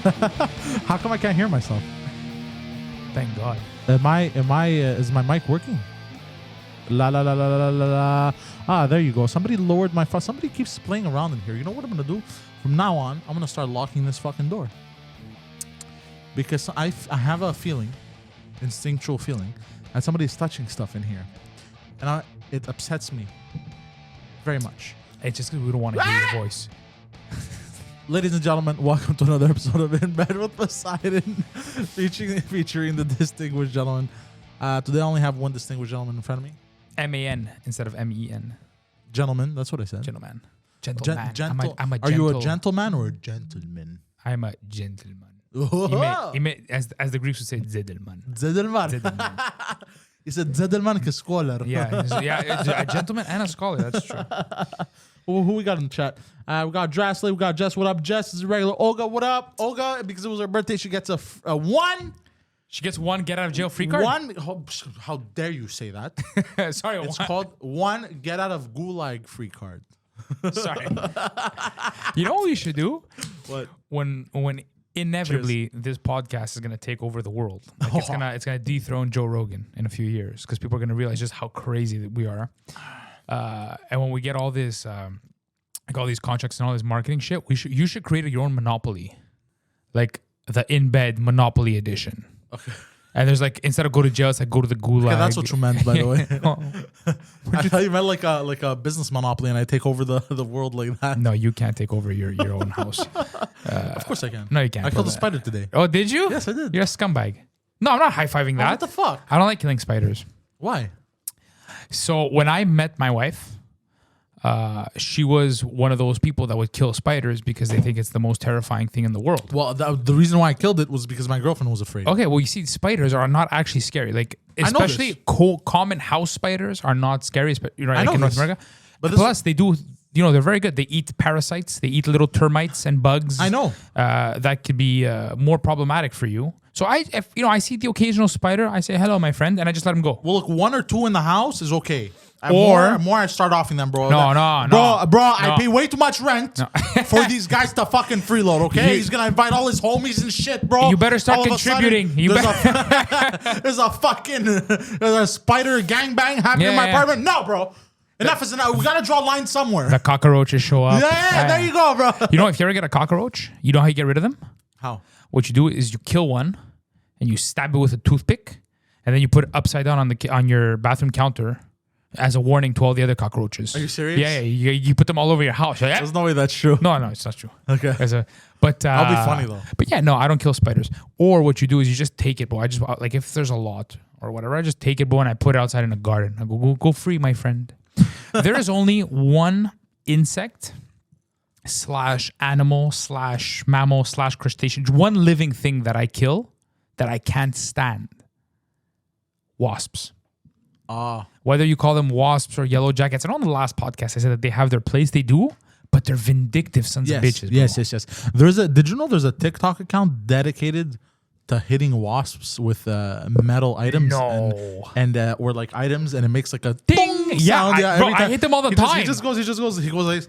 How come I can't hear myself? Thank God. Is my mic working? La la la la la la la. Ah, there you go. Somebody lowered my phone. Somebody keeps playing around in here. You know what I'm gonna do? From now on, I'm gonna start locking this fucking door. Because I have a feeling, instinctual feeling, that somebody's touching stuff in here. And it upsets me very much. It's just because we don't want to hear your voice. Ladies and gentlemen, welcome to another episode of In Bed with Poseidon, featuring the distinguished gentleman. Today I only have one distinguished gentleman in front of me. M-A-N instead of M-E-N. Gentleman, that's what I said. Gentleman. Gentleman. I'm a Are you a gentleman or a gentleman? I'm a gentleman. Oh. As the Greeks would say, Zedelman. Zedelman. He said Zedelman is a scholar. Yeah, a gentleman and a scholar. That's true. Who we got in the chat? We got Drasley. We got Jess. What up, Jess? This is regular. Olga, what up? Olga, because it was her birthday, she gets a one. She gets one get out of jail free card? One. How dare you say that? Sorry. It's called one get out of gulag free card. Sorry. You know what we should do? What? When inevitably this podcast is gonna take over the world. Like it's gonna dethrone Joe Rogan in a few years because people are gonna realize just how crazy that we are. And when we get all this, like all these contracts and all this marketing shit, you should create your own monopoly, like the In Bed Monopoly Edition. Okay. And there's like, instead of go to jail, it's like go to the gulag. Okay, that's what you meant, by the way. I thought you meant like a business monopoly, and I take over the world like that. No, you can't take over your own house. Of course I can. No, you can't. I killed a spider today. Oh, did you? Yes, I did. You're a scumbag. No, I'm not high-fiving that. What the fuck? I don't like killing spiders. Why? So when I met my wife, she was one of those people that would kill spiders because they think it's the most terrifying thing in the world. Well, the reason why I killed it was because my girlfriend was afraid. Okay, well, you see, spiders are not actually scary. Like, especially common house spiders are not scary, like in North America. But plus, they do, they're very good. They eat parasites. They eat little termites and bugs. I know. That could be more problematic for you. So if I see the occasional spider, I say, hello, my friend, and I just let him go. Well, look, one or two in the house is okay. Or more I start offing them, bro. No. I pay way too much rent for these guys to fucking freeload, okay? He's gonna invite all his homies and shit, bro. You better start contributing. There's a spider gangbang happening in my apartment. No, bro. Enough is enough. We gotta draw a line somewhere. The cockroaches show up. Yeah, there you go, bro. You know, if you ever get a cockroach, you know how you get rid of them? How? What you do is you kill one and you stab it with a toothpick, and then you put it upside down on your bathroom counter as a warning to all the other cockroaches. Are you serious? Yeah. You put them all over your house. Yeah? There's no way that's true. No, it's not true. Okay. But I'll be funny though. But yeah, no, I don't kill spiders. Or what you do is you just take it, bro. I just like if there's a lot or whatever, I just take it, bro, and I put it outside in the garden. I go free, my friend. There is only one insect / animal / mammal / crustacean, one living thing that I kill that I can't stand. Wasps. Whether you call them wasps or yellow jackets. And on the last podcast, I said that they have their place. They do, but they're vindictive sons of bitches. Bro. Yes. Did you know there's a TikTok account dedicated to hitting wasps with metal items? No. And or like items, and it makes like a ding sound. I hit them all the time. He goes like,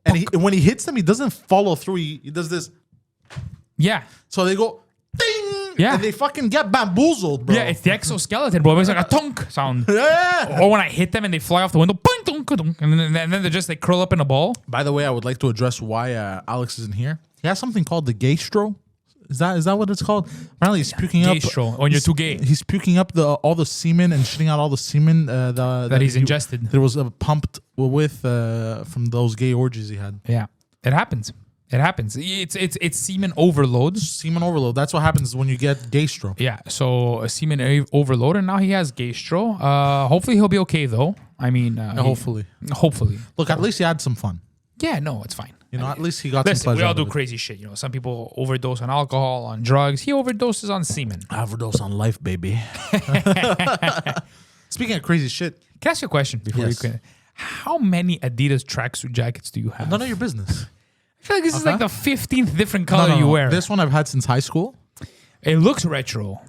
and when he hits them, he doesn't follow through. He does this. Yeah. So they go ding. Yeah. And they fucking get bamboozled, bro. Yeah, it's the exoskeleton, bro. It's like a tunk sound. Yeah. Or when I hit them and they fly off the window, and then they just like curl up in a ball. By the way, I would like to address why Alex isn't here. He has something called the gastro. Is that what it's called? Apparently, he's puking up. Gastro, when you're too gay. He's puking up all the semen and shitting out all the semen that he's ingested. That was pumped with from those gay orgies he had. Yeah, it happens. It's semen overload. Semen overload. That's what happens when you get gastro. Yeah. So a semen overload, and now he has gastro. Hopefully he'll be okay though. I mean, hopefully. Look, at least he had some fun. Yeah. No, it's fine. At least he got some pleasure. We all do crazy shit. Some people overdose on alcohol, on drugs. He overdoses on semen. I overdose on life, baby. Speaking of crazy shit, can I ask you a question before you can? How many Adidas tracksuit jackets do you have? None of your business. I feel like this is like the 15th different color you wear. This one I've had since high school. It looks retro.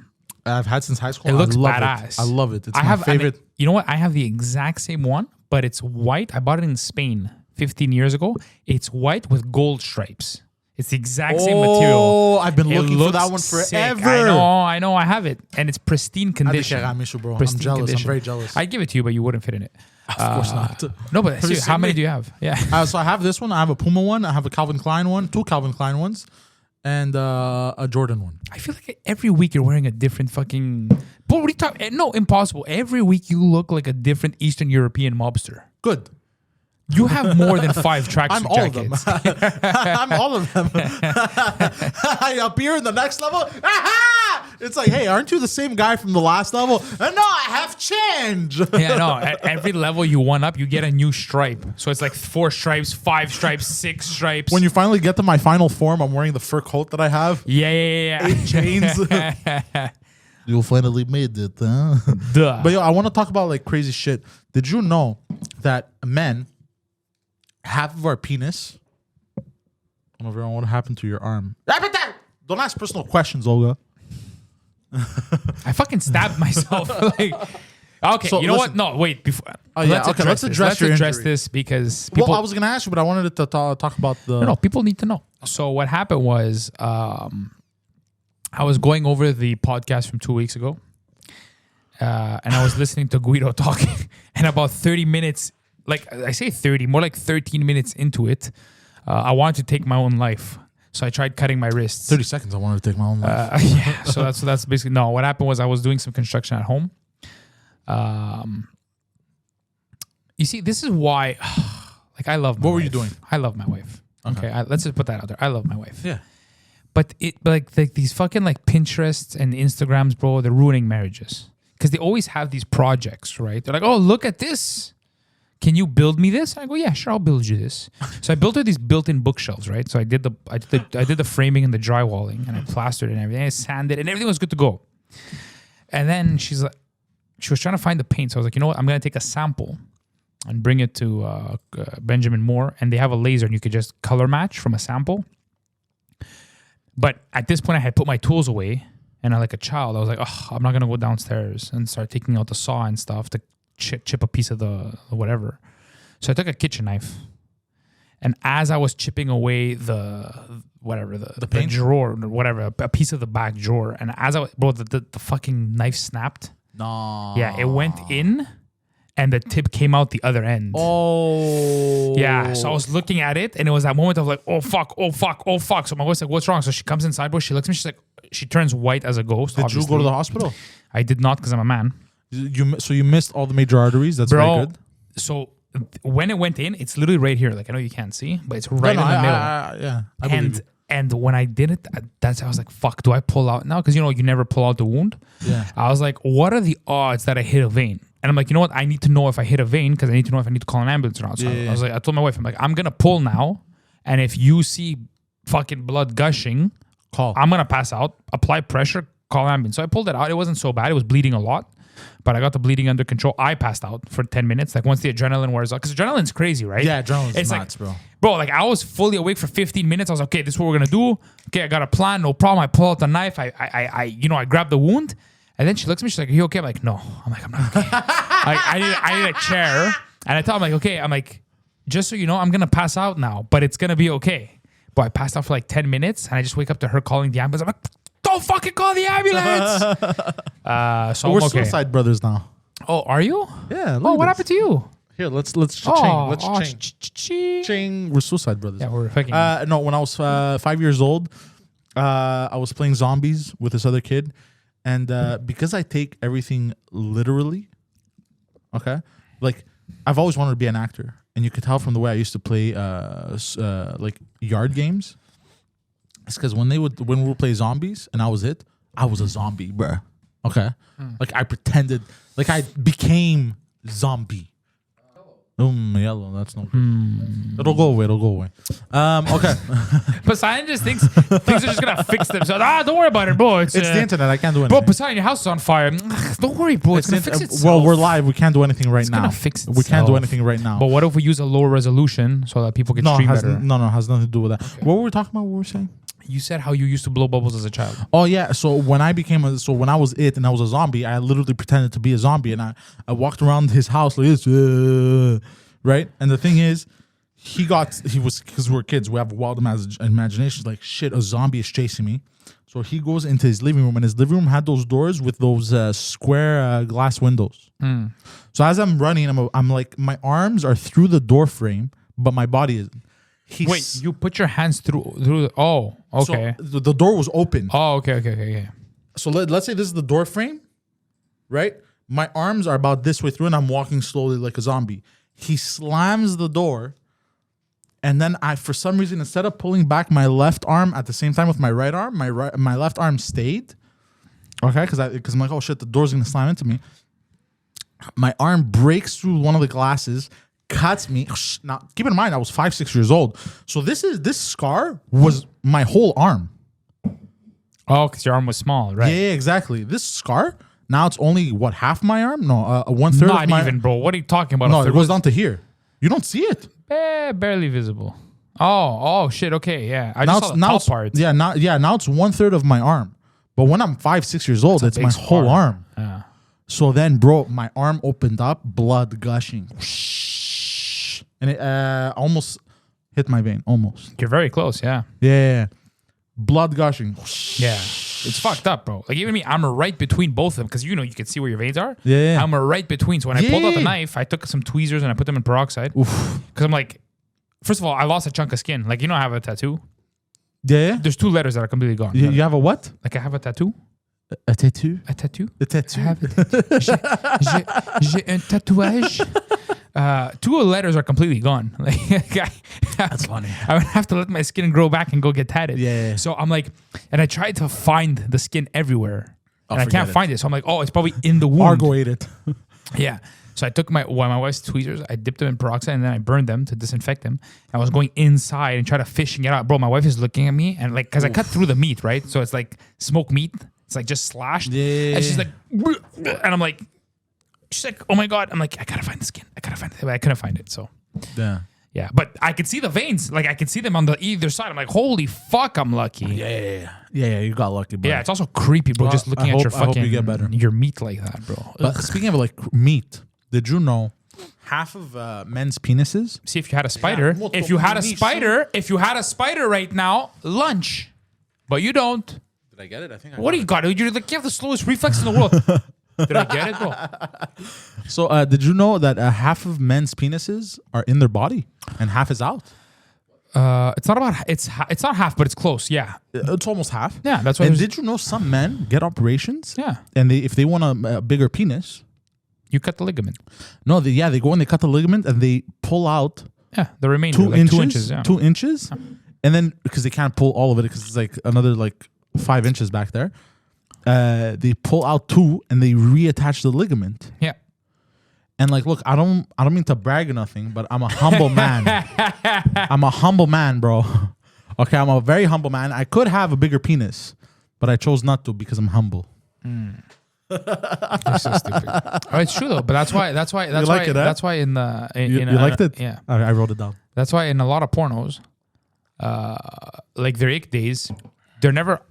I've had since high school. It looks badass. I love it. It's my favorite. You know what? I have the exact same one, but it's white. I bought it in Spain 15 years ago. It's white with gold stripes. It's the exact same material. Oh, I've been It looking for that one looks sick. forever. I know, I have it, and it's pristine condition. Bro. I'm Pristine jealous. condition. I'm very jealous. I'd give it to you, but you wouldn't fit in it. Of course not. No, but Have you seriously, how seen many me? do you have? Yeah. So I have this one. I have a Puma one. I have a Calvin Klein one. 2 Calvin Klein ones. And a Jordan one. I feel like every week you're wearing a different fucking. But what are you talking? No, impossible. Every week you look like a different Eastern European mobster. Good. You have more than 5 tracksuit I'm all of them. jackets. I'm all of them. I appear in the next level. Aha! It's like, hey, aren't you the same guy from the last level? No, I have changed. Yeah, no. At every level you one up, you get a new stripe. So it's like 4 stripes, 5 stripes, 6 stripes. When you finally get to my final form, I'm wearing the fur coat that I have. yeah. 8 chains. You finally made it, huh? Duh. But yo, I want to talk about like crazy shit. Did you know that men, half of our penis? Oh, Viron, what happened to your arm? Don't ask personal questions, Olga. I fucking stabbed myself. Like, okay, So, you know listen. what? No, wait. Before, yeah, okay, let's address your injury. this because people. Well, I was gonna ask you, but I wanted to talk about the. No, people need to know. So what happened was, I was going over the podcast from 2 weeks ago, and I was listening to Guido talking, and about 30 minutes, like I say 30, more like 13 minutes into it, I wanted to take my own life. So I tried cutting my wrists. 30 seconds, I wanted to take my own life. Yeah, so that's basically no. What happened was I was doing some construction at home. You see, this is why, like, I love. My What were wife. you doing? I love my wife. Okay, let's just put that out there. I love my wife. Yeah. But like these fucking like Pinterests and Instagrams, bro, they're ruining marriages because they always have these projects, right? They're like, oh, look at this. Can you build me this? And I go, yeah, sure, I'll build you this. So I built her these built-in bookshelves, right? So I did the framing and the drywalling, and I plastered and everything. I sanded, and everything was good to go. And then she was trying to find the paint. So I was like, you know what? I'm gonna take a sample and bring it to Benjamin Moore, and they have a laser, and you could just color match from a sample. But at this point, I had put my tools away, and like a child, I was like, oh, I'm not gonna go downstairs and start taking out the saw and stuff to chip a piece of the whatever. So I took a kitchen knife, and as I was chipping away the paint? drawer, or whatever, a piece of the back drawer, and as I was, bro, the fucking knife snapped. No. Yeah, it went in, and the tip came out the other end. Oh. Yeah, so I was looking at it, and it was that moment of like, oh fuck. So my wife's like, what's wrong? So she comes inside, bro. She looks at me. She's like, she turns white as a ghost. Did obviously. you go to the hospital? I did not because I'm a man. So you missed all the major arteries. That's very good. So when it went in, it's literally right here. Like I know you can't see, but it's right in the middle. Yeah. I believe you. And when I did it, I was like, fuck, do I pull out now? Because you never pull out the wound. Yeah. I was like, what are the odds that I hit a vein? And I'm like, you know what? I need to know if I hit a vein because I need to know if I need to call an ambulance or not. So I was like, I told my wife, I'm like, I'm gonna pull now, and if you see fucking blood gushing, I'm gonna pass out. Apply pressure, call ambulance. So I pulled it out. It wasn't so bad. It was bleeding a lot, but I got the bleeding under control. I passed out for 10 minutes. Like once the adrenaline wears off, because adrenaline's crazy, right? Yeah, adrenaline's like, nuts, bro. Bro, like I was fully awake for 15 minutes. I was like, okay, this is what we're gonna do. Okay, I got a plan, no problem. I pull out the knife. I grab the wound, and then she looks at me. She's like, "Are you okay?" I'm like, "No." I'm like, "I'm not okay." I need a chair, and I tell her, I'm like, "Okay." I'm like, "Just so you know, I'm gonna pass out now, but it's gonna be okay." But I passed out for like 10 minutes, and I just wake up to her calling the ambulance. I'm like, "Don't fucking call the ambulance!" So we're I'm okay. suicide brothers now. Oh, are you? Yeah. Oh, what happened to you? Here, let's ching. Let's ching. Ching. We're suicide brothers. Yeah, we're fucking. No, when I was 5 years old, I was playing zombies with this other kid, and because I take everything literally, okay, like I've always wanted to be an actor, and you could tell from the way I used to play like yard games. It's because when we would play zombies, and I was a zombie, bruh. Okay, like I pretended, like I became zombie. Yellow. That's no good. It'll go away. Okay. Poseidon just thinks things are just gonna fix themselves. Don't worry about it, bro. It's the internet. I can't do anything. Bro, Poseidon, your house is on fire. Don't worry, bro. It's gonna fix itself. Well, we're live. We can't do anything right now. Gonna fix We can't do itself. anything right now. But what if we use a lower resolution so that people can stream better? It has nothing to do with that. Okay. What were we talking about? What were we saying? You said how you used to blow bubbles as a child. Oh yeah. So when I was it and I was a zombie, I literally pretended to be a zombie, and I walked around his house like this, right? And the thing is, he was, because we're kids, we have wild imaginations. Like, shit, a zombie is chasing me. So he goes into his living room, and his living room had those doors with those square glass windows. So as I'm running, I'm like, my arms are through the door frame, but my body isn't. Wait, you put your hands through the, oh, okay. So the door was open. Oh, okay. So let's say this is the door frame, right? My arms are about this way through, and I'm walking slowly like a zombie. He slams the door, and then for some reason, instead of pulling back my left arm at the same time with my right arm, my left arm stayed. Okay, because I'm like, oh shit, the door's gonna slam into me. My arm breaks through one of the glasses, cuts me. Now, keep in mind, I was 5-6 years old, so this scar was my whole arm. Oh, because your arm was small, right? Yeah, exactly. This scar, now it's only, what, half my arm? No, 1/3 Not of my... even, bro. What are you talking about? No, it goes down to here. You don't see it. Barely visible. Oh, shit, okay, yeah. I just saw the top part. Yeah, now it's 1/3 of my arm. But when I'm 5-6 years old, it's my whole arm. Yeah. So then, bro, my arm opened up, blood gushing. And it almost hit my vein, almost. You're very close, yeah. Yeah. Blood gushing. Yeah. It's fucked up, bro. Like, even me, I'm right between both of them because, you can see where your veins are. Yeah. I'm right between. So when I pulled out the knife, I took some tweezers and I put them in peroxide. Because I'm like, first of all, I lost a chunk of skin. Like, I have a tattoo. Yeah. There's 2 letters that are completely gone. You have a what? Like, I have a tattoo. A tattoo? A tattoo? A tattoo. I have a tattoo. J'ai un tatouage. 2 letters are completely gone. Like, That's funny. I would have to let my skin grow back and go get tatted. Yeah. So I'm like, and I tried to find the skin everywhere, and I can't find it. So I'm like, oh, it's probably in the wound. Argo ate it. Yeah. So I took my wife's tweezers, I dipped them in peroxide, and then I burned them to disinfect them. I was going inside and try to fishing it out. Bro, my wife is looking at me, and like, because I cut through the meat, right? So it's like smoked meat. It's like just slashed. Yeah. And she's like, and I'm like, she's like, oh my God. I'm like, I gotta find the skin. I gotta find it. But I couldn't find it. So yeah. But I could see the veins. Like, I could see them on the either side. I'm like, holy fuck, I'm lucky. Yeah, you got lucky, bro. Yeah, it's also creepy, bro. Just looking at your I hope fucking you get better. your meat like that, bro. But speaking of like meat, did you know half of men's penises? See, if you had a spider, if you had a spider right now, lunch. But you don't. Did I get it? I think. What do you got? You have the slowest reflex in the world. Did I get it, bro? So, did you know that half of men's penises are in their body and half is out? It's not about it's not half, but it's close. Yeah, it's almost half. Yeah, that's why. And did you know some men get operations? Yeah, and if they want a bigger penis, you cut the ligament. No, they go and they cut the ligament and they pull out. Yeah, the remainder 2 inches. 2 inches. Yeah. 2 inches, and then because they can't pull all of it because it's like another like 5 inches back there. They pull out 2 and they reattach the ligament. Yeah. And like, look, I don't mean to brag or nothing, but I'm a humble man. I'm a humble man, bro. Okay, I'm a very humble man. I could have a bigger penis, but I chose not to because I'm humble. You're so stupid. Oh, it's true though, but that's why in the you liked it? Yeah, I wrote it down. That's why in a lot of pornos, like their ick days, they're never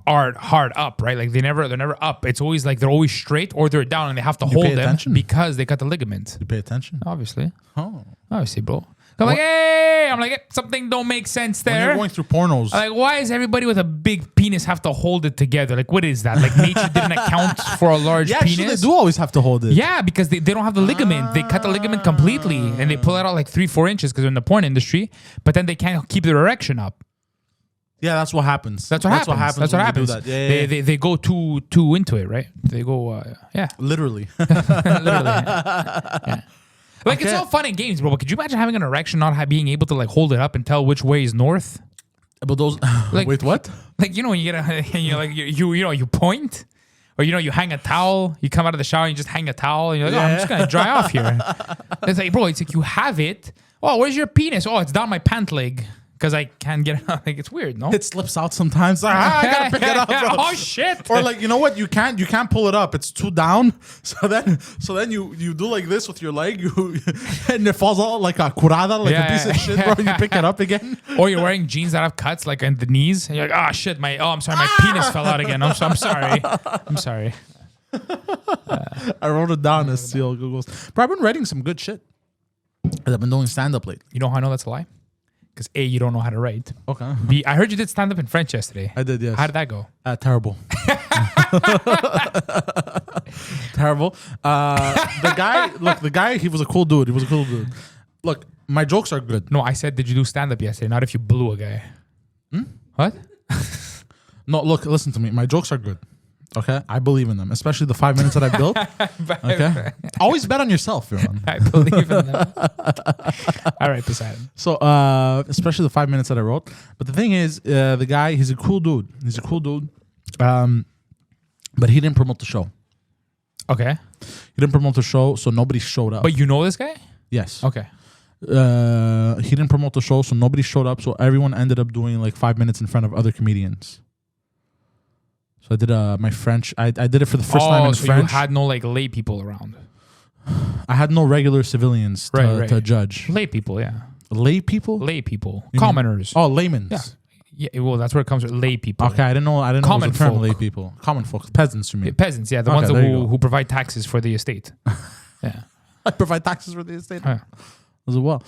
hard up, right? Like they're never up. It's always like they're always straight or they're down and they have to hold them because they cut the ligament. You pay attention? Obviously. Oh. Obviously, bro. I'm like, hey! I'm like, something don't make sense there. When you're going through pornos. I'm like, why is everybody with a big penis have to hold it together? Like, what is that? Like, nature didn't account for a large penis? Yeah, they do always have to hold it. Yeah, because they don't have the ligament. They cut the ligament completely and they pull it out like 3-4 inches because they're in the porn industry, but then they can't keep their erection up. Yeah, that's what happens. That's what happens. That's what happens. That. Yeah. They go too into it, right? They go, literally. Literally. Yeah. Like, it's all fun and games, bro. But could you imagine having an erection, not being able to like hold it up and tell which way is north? But those, like, wait, what? Like, when you get you point, or you hang a towel. You come out of the shower and you just hang a towel, and you're like, I'm just gonna dry off here. It's like, bro, it's like you have it. Oh, where's your penis? Oh, it's down my pant leg. Because I can't get it out. Like, it's weird, no? It slips out sometimes. I gotta pick it up, bro. Oh shit! Or like, you know what? You can't pull it up. It's too down. So then you do like this with your leg, and it falls out like a curada, like a piece of shit, bro. And you pick it up again. Or you're wearing jeans that have cuts like in the knees, and you're like, oh shit, I'm sorry, my penis fell out again. I'm sorry. I'm sorry. I wrote it down as Seal Googles. But I've been writing some good shit. 'Cause I've been doing stand up lately. You know how I know that's a lie? Because A, you don't know how to write. Okay. B, I heard you did stand up in French yesterday. I did, yes. How did that go? Terrible. Terrible. The guy, he was a cool dude. Look, my jokes are good. No, I said, did you do stand up yesterday? Not if you blew a guy. What? No, look, listen to me. My jokes are good. Okay? I believe in them, especially the 5 minutes that I built. Okay? Always bet on yourself, Viron. I believe in them. All right, Poseidon. So, especially the 5 minutes that I wrote. But the thing is, the guy, he's a cool dude. But he didn't promote the show. Okay. He didn't promote the show, so nobody showed up. But you know this guy? Yes. Okay. He didn't promote the show, so nobody showed up. So everyone ended up doing like 5 minutes in front of other comedians. So I did my French. I did it for the first time in so French. You had no like lay people around. I had no regular civilians to judge. Lay people, yeah. Lay people? Lay people. You Commoners. Oh, laymen's. Yeah. Yeah, well, that's where it comes from. Lay people. Okay, I didn't know Common it was a term, folk. lay people. Common folk. Peasants, you mean? Peasants, yeah. The ones who provide taxes for the estate. Yeah. I provide taxes for the estate Yeah. as well.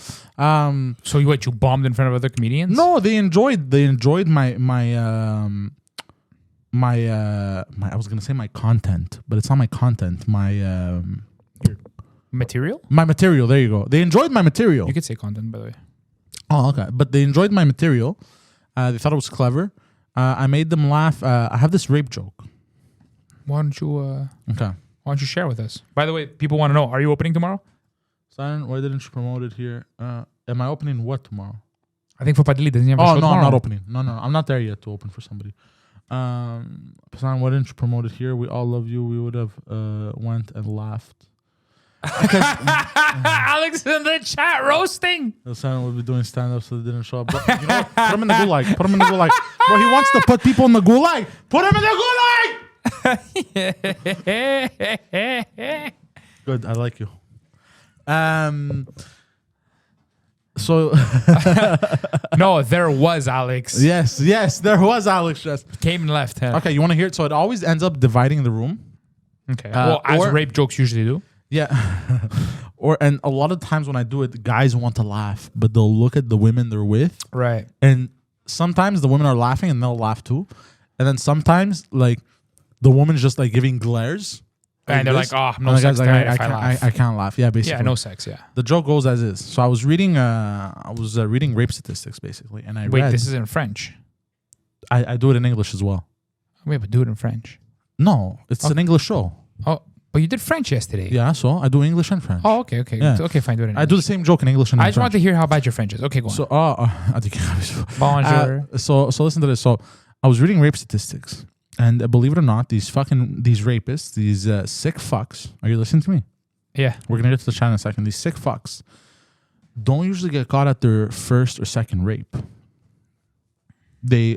So you bombed in front of other comedians? No, they enjoyed my I was gonna say my content, but it's not my content. Material? My material. There you go. They enjoyed my material. You could say content, by the way. Oh, okay. But they enjoyed my material. They thought it was clever. I made them laugh. I have this rape joke. Why don't you Okay. why don't you share with us? By the way, people want to know, are you opening tomorrow? Simon, why didn't you promote it here? Am I opening what tomorrow? I think for Pantelis, doesn't he have a show Oh, no, tomorrow? I'm not opening. No, I'm not there yet to open for somebody. Simon, why didn't you promote it here? We all love you. We would have went and laughed. Alex in the chat roasting. Simon would be doing stand-up, so they didn't show up. But, you know what? Put him in the gulag. Put him in the gulag. Bro, he wants to put people in the gulag. Put him in the gulag! Good, I like you. So No, there was Alex. yes, there was Alex just Came and left. Huh? okay. You want to hear it? So it always ends up dividing the room. Okay. Well, as rape jokes usually do. Yeah, and a lot of times when I do it, the guys want to laugh, but they'll look at the women they're with, Right. and sometimes the women are laughing and they'll laugh too, and then sometimes like the woman's just like giving glares. And they're this, like, oh, and no the sex guy's tonight like, if I laugh. I can't laugh. Yeah, basically. Yeah, no sex, yeah. The joke goes as is. So I was reading reading rape statistics basically, and I Wait, read. this is in French. I do it in English as well. Wait, but do it in French. No, it's an English show. Oh, but you did French yesterday. Yeah, so I do English and French. Oh, okay. Yeah. Okay, fine, do it in I do the same joke in English and in I just French. want to hear how bad your French is. Okay, go on. So, I think Bonjour. so listen to this. So I was reading rape statistics, and believe it or not, these rapists, these sick fucks. Are you listening to me? Yeah. We're gonna get to the chat in a second. These sick fucks don't usually get caught at their first or second rape. They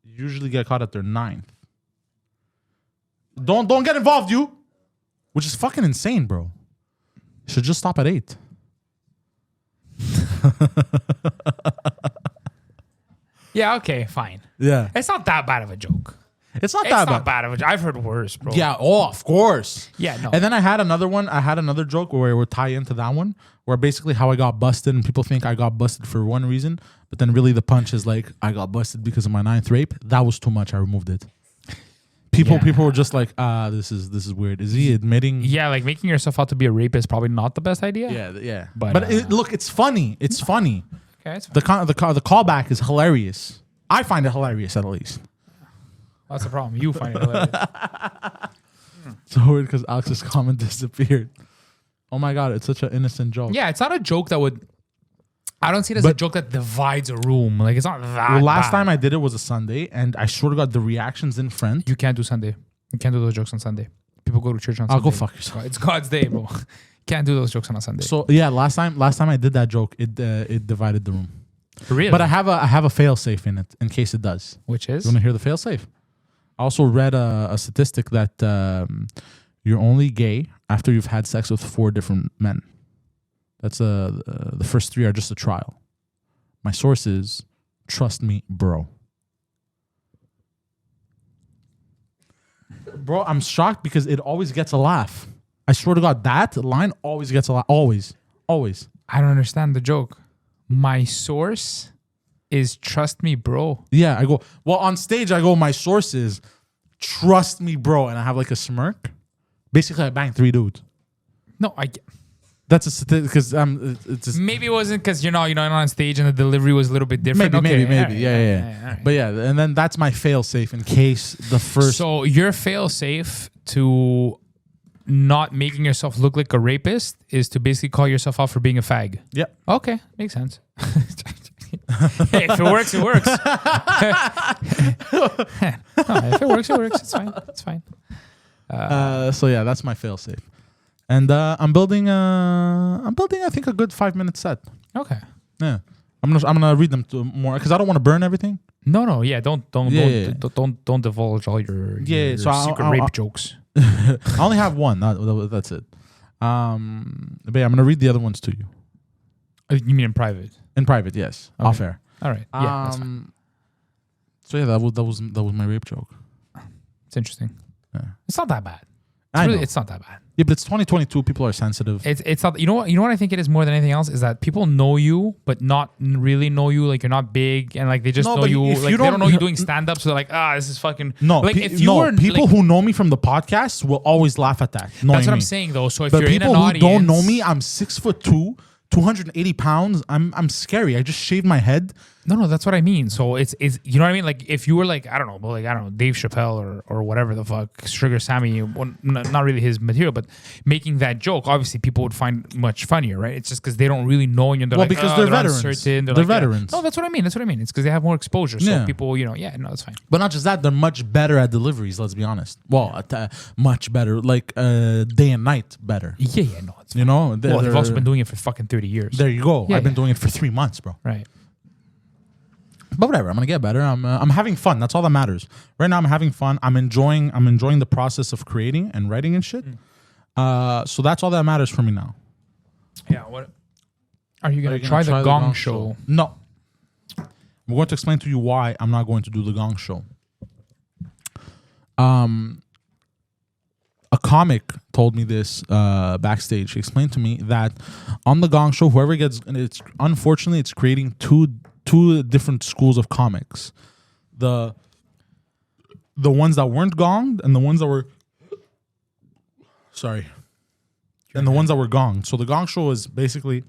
usually get caught at their 9th. Don't get involved, you. Which is fucking insane, bro. Should just stop at 8. Yeah, okay, fine. Yeah. It's not that bad of a joke. It's not It's that not bad. bad of a joke. I've heard worse, bro. Yeah, of course. Yeah, no. And then I had another one. I had another joke where it would tie into that one, where basically how I got busted, and people think I got busted for one reason, but then really the punch is like I got busted because of my 9th rape. That was too much. I removed it. People were just like, this is weird. Is he admitting? Yeah, like making yourself out to be a rapist is probably not the best idea. Yeah. But, Look, it's funny. It's funny. Okay, it's fine. The callback is hilarious. I find it hilarious at least. That's the problem. You find it hilarious. So weird because Alex's comment disappeared. Oh my god, it's such an innocent joke. Yeah, it's not a joke that would. I don't see it as a joke that divides a room. Like it's not that. Well, last bad. time I did it was a Sunday, and I sort of got the reactions in front. You can't do Sunday. You can't do those jokes on Sunday. People go to church on Sunday. I'll go fuck yourself. It's God's day, bro. Can't do those jokes on a Sunday. So yeah, last time I did that joke, it divided the room. Really? But I have a fail safe in it in case it does. Which is? You want to hear the fail safe? I also read a statistic that you're only gay after you've had sex with 4 different men. That's the first 3 are just a trial. My source is, trust me, bro. Bro, I'm shocked because it always gets a laugh. I swear to God, that line always gets a laugh. Always. Always. I don't understand the joke. My source is trust me, bro. Yeah, I go, well, on stage, I go, my source is trust me, bro. And I have like a smirk. Basically, I banged 3 dudes. No, That's a statistic because it's just, maybe it wasn't because you're not on stage and the delivery was a little bit different. maybe. Right, Yeah. right. But yeah, and then that's my fail safe in case the first. So your fail safe to not making yourself look like a rapist is to basically call yourself out for being a fag. Yep. Okay, makes sense. Hey, if it works, it works. If it works, it works. It's fine. It's fine. So yeah, that's my fail safe, and I'm building I think a good 5-minute set. Okay. Yeah, I'm gonna read them to more because I don't want to burn everything. No. Yeah, don't Yeah. don't divulge all your So secret rape jokes. I only have one. That's it. But yeah, I'm gonna read the other ones to you You mean in private? in private. Yes, Okay. off air. All right. Yeah, that's fine. So yeah, that was my rape joke. It's interesting. Yeah. It's not that bad. I know. It's not that bad. Yeah, but it's 2022. People are sensitive. It's not. You know what I think it is more than anything else is that people know you, but not really know you. Like you're not big, and like they just No, know but you. if Like you they don't don't- know you doing stand up, so they're like, this is fucking. No, like if you were people like, who know me from the podcast will always laugh at that. that's what I'm saying though. So if But you're in people an who audience, don't know me, I'm 6'2", 280 pounds. I'm scary. I just shaved my head. No, that's what I mean. So it's you know what I mean. Like if you were like I don't know, Dave Chappelle or whatever the fuck, Sugar Sammy, not really his material, but making that joke, obviously people would find much funnier, right? It's just because they don't really know you. And they're Well, like, because they're veterans. uncertain. They're like, veterans. No, that's what I mean. It's because they have more exposure. So Yeah. people, no, that's fine. But not just that, they're much better at deliveries. Let's be honest. Well, much better, like day and night better. Yeah, no, it's fine. You know. They've also been doing it for fucking 30 years. There you go. Yeah, I've been doing it for 3 months, bro. Right. But whatever, I'm gonna get better. I'm having fun. That's all that matters. Right now, I'm having fun. I'm enjoying the process of creating and writing and shit. So that's all that matters for me now. Yeah. What? Are you gonna try the Gong Show? No. I'm going to explain to you why I'm not going to do the Gong Show. A comic told me this backstage. He explained to me that on the Gong Show, whoever gets, and unfortunately it's creating two different schools of comics. The ones that weren't gonged and the ones that were and the ones that were gonged. So the Gong Show is basically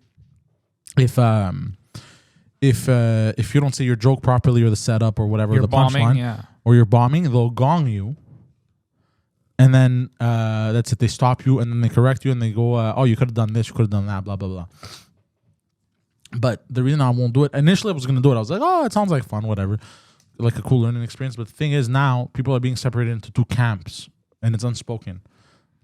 if you don't say your joke properly or the setup or whatever, You're the bombing, punchline, yeah. or you're bombing, they'll gong you. And then that's it. They stop you and then they correct you and they go, oh, you could have done this, you could have done that, blah, blah, blah. But the reason I won't do it, initially I was going to do it. I was like, oh, it sounds like fun, whatever. Like a cool learning experience. But the thing is now people are being separated into 2 camps and it's unspoken.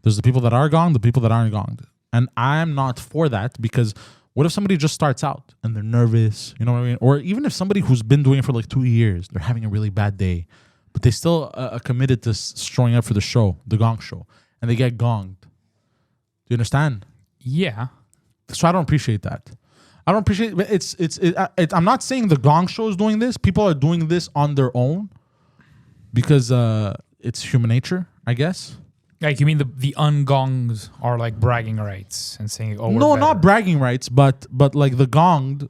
There's the people that are gonged, the people that aren't gonged. And I'm not for that because what if somebody just starts out and they're nervous, you know what I mean? Or even if somebody who's been doing it for like 2 years, they're having a really bad day, but they still are committed to showing up for the show, the Gong Show, and they get gonged. Do you understand? Yeah. So I don't appreciate that. I don't appreciate it. I'm not saying the Gong Show is doing this. People are doing this on their own because it's human nature, I guess. Like you mean the ungonged are like bragging rights and saying, "Oh, we're No, better. not bragging rights, but like the gonged,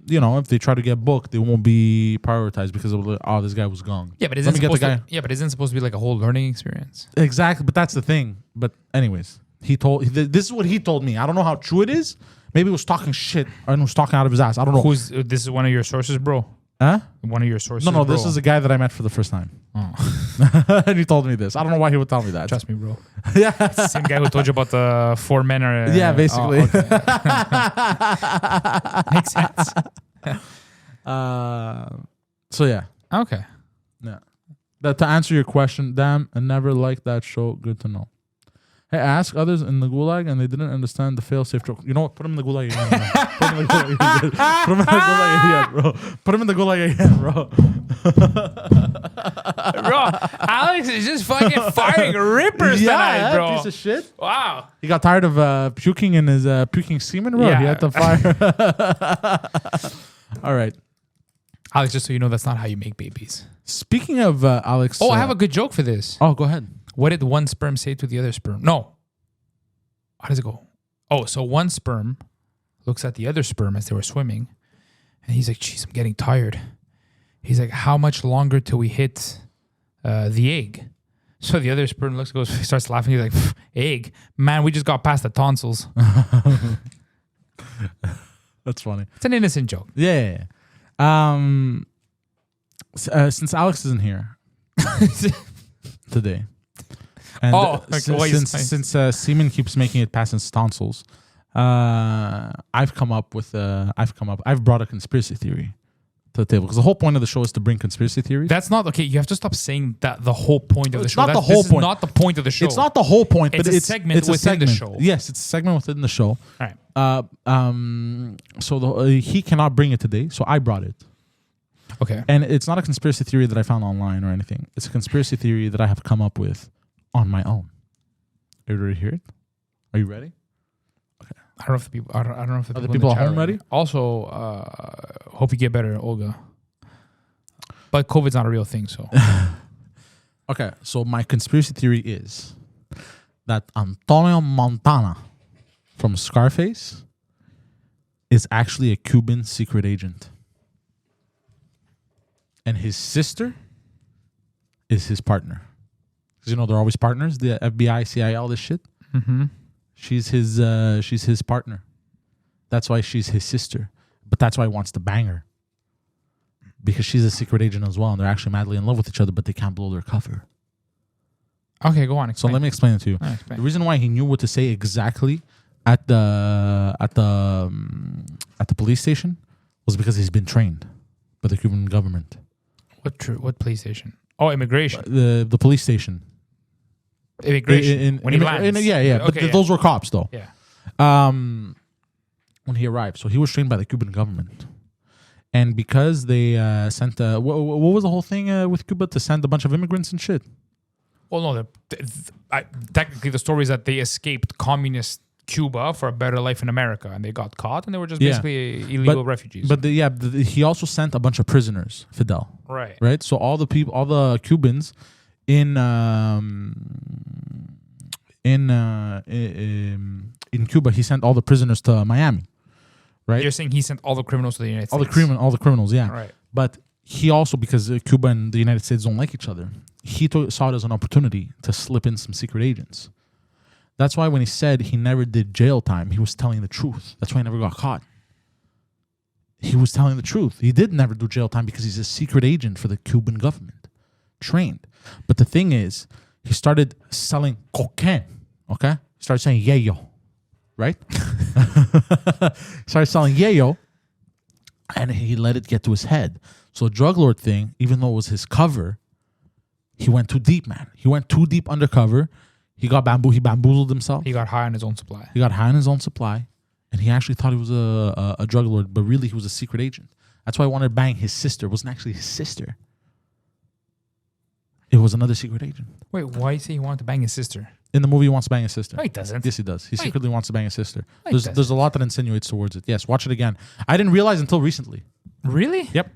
you know, if they try to get booked, they won't be prioritized because of this guy was gonged. Yeah, but Let isn't me get the supposed guy. to, yeah, but isn't supposed to be like a whole learning experience. Exactly, but that's the thing. But anyways, this is what he told me. I don't know how true it is. Maybe he was talking shit and was talking out of his ass. I don't know. This is one of your sources, bro? Huh? One of your sources? No, bro? this is a guy that I met for the first time. Oh. And he told me this. I don't know why he would tell me that. Trust me, bro. Yeah. It's the same guy who told you about the 4 men are... Yeah, basically. Oh, okay. Makes sense. So yeah. Okay. Yeah. That to answer your question, damn, I never liked that show. Good to know. Hey, ask others in the gulag and they didn't understand the fail-safe joke. You know what? Put him in the gulag again. Put him in the gulag again, bro. Put him in the gulag again, bro. Bro, Alex is just fucking firing rippers tonight, bro. Piece of shit. Wow. He got tired of puking in his puking semen, bro. Yeah. He had to fire. All right. Alex, just so you know, that's not how you make babies. Speaking of Alex. Oh, I have a good joke for this. Oh, go ahead. What did one sperm say to the other sperm? No. How does it go? Oh, so one sperm looks at the other sperm as they were swimming, and he's like, "Jeez, I'm getting tired." He's like, "How much longer till we hit the egg?" So the other sperm starts laughing. He's like, "Egg? Man, we just got past the tonsils." That's funny. It's an innocent joke. Yeah. Since Alex isn't here today, and since semen keeps making it past his tonsils, I've brought a conspiracy theory to the table, because the whole point of the show is to bring conspiracy theories. That's not okay. You have to stop saying that the whole point of the show. Not the whole point. Not the point of the show. It's not the whole point, but it's a segment within the show. Yes, it's a segment within the show. All right. So he cannot bring it today, so I brought it. Okay. And it's not a conspiracy theory that I found online or anything. It's a conspiracy theory that I have come up with on my own. Are you ready to hear it? Are you ready? Okay. I don't know if the people. I don't know if the Are the people people at home ready? Also, hope you get better, Olga. But COVID's not a real thing, so. Okay, so my conspiracy theory is that Antonio Montana from Scarface is actually a Cuban secret agent. And his sister is his partner. Because, you know, they're always partners. The FBI, CIA, all this shit. Mm-hmm. She's his partner. That's why she's his sister. But that's why he wants to bang her. Because she's a secret agent as well. And they're actually madly in love with each other, but they can't blow their cover. Okay, go on. Explain. So let me explain it to you. The reason why he knew what to say exactly at the police station was because he's been trained by the Cuban government. What police station? Oh, immigration. The police station. Immigration. When he lands. Yeah. But those were cops, though. Yeah. When he arrived, so he was trained by the Cuban government, and because they sent what was the whole thing with Cuba to send a bunch of immigrants and shit. Well, no. Technically, the story is that they escaped communist Cuba for a better life in America, and they got caught, and they were just basically illegal refugees. But he also sent a bunch of prisoners, Fidel. Right. So all the Cubans in Cuba, he sent all the prisoners to Miami. Right. You're saying he sent all the criminals to the United States. All the criminals, yeah. Right. But he also, because Cuba and the United States don't like each other, he saw it as an opportunity to slip in some secret agents. That's why when he said he never did jail time, he was telling the truth. That's why he never got caught. He was telling the truth. He did never do jail time because he's a secret agent for the Cuban government, trained. But the thing is, he started selling cocaine, okay? He started saying yayo, right? Started selling yayo, and he let it get to his head. So drug lord thing, even though it was his cover, he went too deep, man. He went too deep undercover. He bamboozled himself. He got high on his own supply. And he actually thought he was a drug lord, but really he was a secret agent. That's why he wanted to bang his sister. It wasn't actually his sister. It was another secret agent. Wait, why you say he wanted to bang his sister? In the movie, he wants to bang his sister. No, he doesn't. Yes, he does. He secretly wants to bang his sister. No, there's a lot that insinuates towards it. Yes, watch it again. I didn't realize until recently. Really? Yep.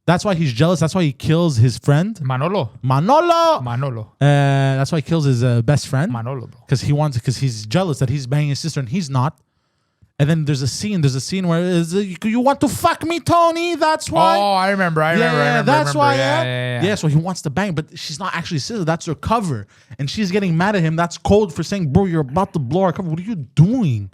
That's why he's jealous. That's why he kills his friend. Manolo. That's why he kills his best friend. Manolo, bro. Because he's jealous that he's banging his sister and he's not. And then there's a scene where you want to fuck me, Tony. That's why. Oh, I remember. That's why. Yeah. So he wants to bang, but she's not actually his sister. That's her cover, and she's getting mad at him. That's code for saying, "Bro, you're about to blow our cover. What are you doing?"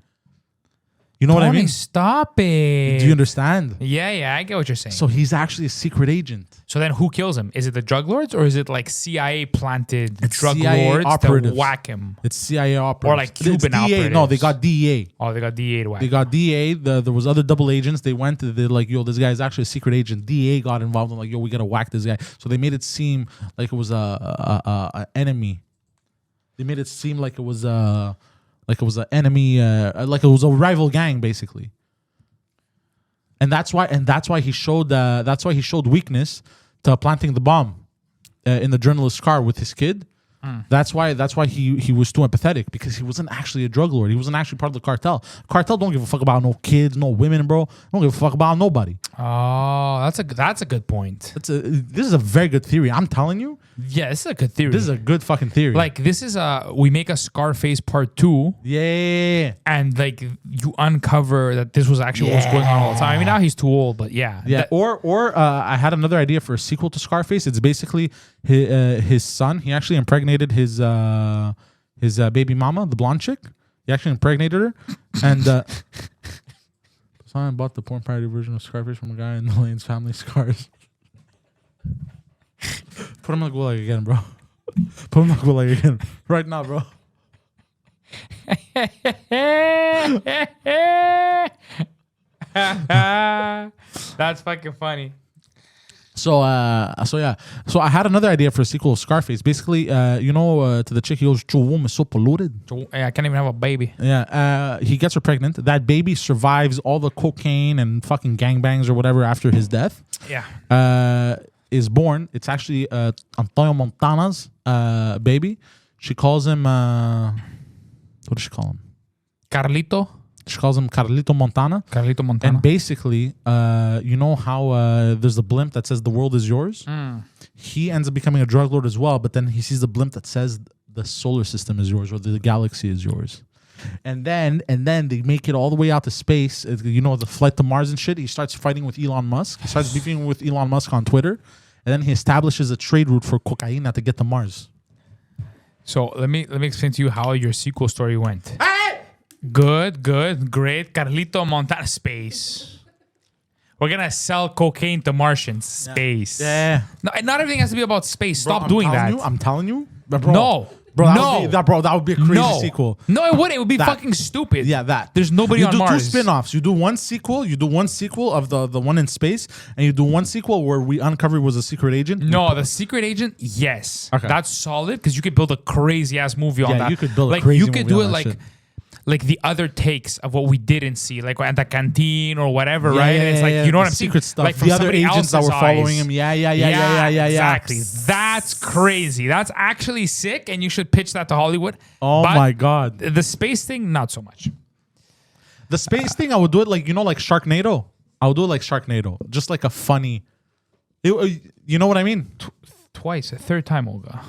You know what I mean? Stop it. Do you understand? Yeah, I get what you're saying. So he's actually a secret agent. So then who kills him? Is it the drug lords or is it like CIA planted drug CIA lords operatives to whack him? It's CIA operatives. Or like Cuban operatives. No, they got DEA. Oh, they got DEA to whack They got DEA. There was other double agents. They're like, yo, this guy is actually a secret agent. DEA got involved and like, yo, we got to whack this guy. So they made it seem like it was a enemy. They made it seem like it was an enemy, like it was a rival gang, basically. And that's why he showed weakness to planting the bomb in the journalist's car with his kid. That's why he was too empathetic, because he wasn't actually a drug lord. He wasn't actually part of the cartel. Cartel don't give a fuck about no kids, no women, bro. Don't give a fuck about nobody. Oh, that's a good point. This is a very good theory. I'm telling you, Yeah, this is a good theory. This is a good fucking theory. like this is we make a Scarface part 2. yeah. And like you uncover that this was actually what was going on all the time. I mean, now he's too old, but yeah. Yeah, or I had another idea for a sequel to Scarface. It's basically his son. He actually impregnated his baby mama, the blonde chick. He actually impregnated her, and Poseidon bought the porn parody version of Scarface from a guy in the Lane's family scars. Put him in the gulag again, bro. Put him in the gulag again, right now, bro. That's fucking funny. So I had another idea for a sequel of Scarface. Basically, to the chick, he goes, "Your womb is so polluted." I can't even have a baby. Yeah, he gets her pregnant. That baby survives all the cocaine and fucking gangbangs or whatever after his death. Yeah. Is born. It's actually Antonio Montana's baby. She calls him. What does she call him? Carlito. She calls him Carlito Montana. Carlito Montana. And basically, you know how there's the blimp that says the world is yours? He ends up becoming a drug lord as well, but then he sees the blimp that says the solar system is yours or the galaxy is yours. And then they make it all the way out to space. You know, the flight to Mars and shit. He starts fighting with Elon Musk. He starts beefing with Elon Musk on Twitter. And then he establishes a trade route for cocaine to get to Mars. So let me explain to you how your sequel story went. Good, great. Carlito Montana, space. We're gonna sell cocaine to Martians. Space. Yeah. No, not everything has to be about space. Stop Bro, doing that. I'm telling you. Bro, No. Bro, No. that would be a crazy sequel. No, it wouldn't. It would be That. fucking stupid. Yeah, that. There's nobody you on do Mars. two spin-offs. You do one sequel of the one in space, and you do one sequel where we uncover was a secret agent. No, the secret agent, yes. Okay. That's solid because you could build a crazy ass movie on Yeah, that. you could build a like crazy you could movie do on it that like shit. like the other takes of what we didn't see, like at the canteen or whatever, right? And it's like, you know what I'm saying? Secret stuff. Like from the other somebody agents that else's were following eyes. him. Yeah. Exactly. That's crazy. That's actually sick, and you should pitch that to Hollywood. Oh But my god. the space thing, not so much. The space thing, I would do it like like Sharknado. I would do it like Sharknado, just like a funny. You know what I mean? Twice, a third time, Olga.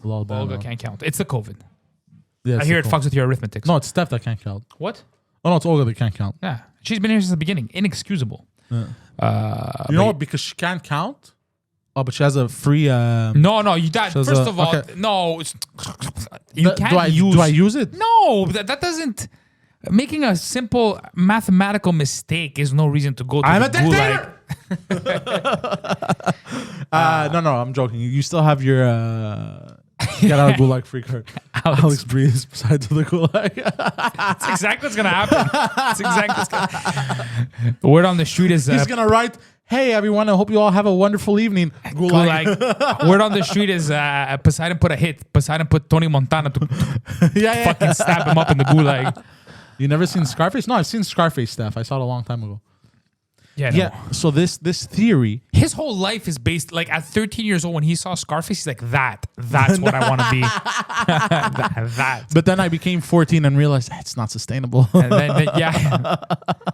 Olga can't count. It's the COVID. Yeah, I hear it fucks with your arithmetic. No, it's Steph that can't count. What? Oh no, it's Olga that can't count. Yeah, she's been here since the beginning. Inexcusable. You know what? Because she can't count. Oh, but she has a free. No, you that So first the- of all, okay. no, you can't use. Do I use it? No, that doesn't. Making a simple mathematical mistake is no reason to go to I'm the a dictator. gulag. No, I'm joking. You still have your get out of gulag free card. Alex breathes beside to the gulag. That's exactly what's gonna happen. That's exactly what's gonna happen. Word on the street is He's gonna write, "Hey everyone, I hope you all have a wonderful evening." Gulag. Word on the street is Poseidon put a hit. Poseidon put Tony Montana to yeah. fucking stab him up in the gulag. You never seen Scarface? No, I've seen Scarface stuff. I saw it a long time ago. Yeah, no. Yeah. So this theory. His whole life is based, like at 13 years old when he saw Scarface, he's like, that's what I want to be. that. But then I became 14 and realized it's not sustainable. And then, yeah,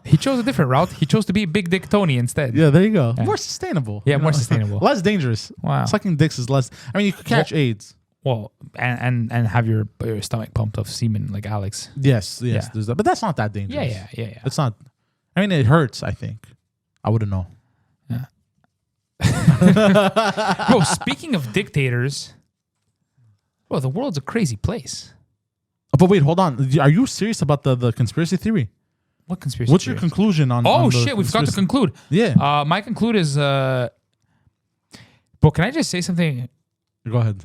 he chose a different route. He chose to be Big Dick Tony instead. Yeah, there you go. More sustainable. Yeah, you know? more sustainable. Less dangerous. Wow. Sucking dicks is less. I mean, you could catch AIDS. Well, and have your stomach pumped of semen like Alex. Yes. Yeah. There's that, but that's not that dangerous. Yeah. It's not. I mean, it hurts. I think. I wouldn't know. Yeah. Bro, speaking of dictators, bro, the world's a crazy place. But wait, hold on. Are you serious about the conspiracy theory? What conspiracy? What's theory? your conclusion on? Oh on the shit, we forgot to conspiracy? conclude. Yeah. My conclude is, bro, can I just say something? Go ahead.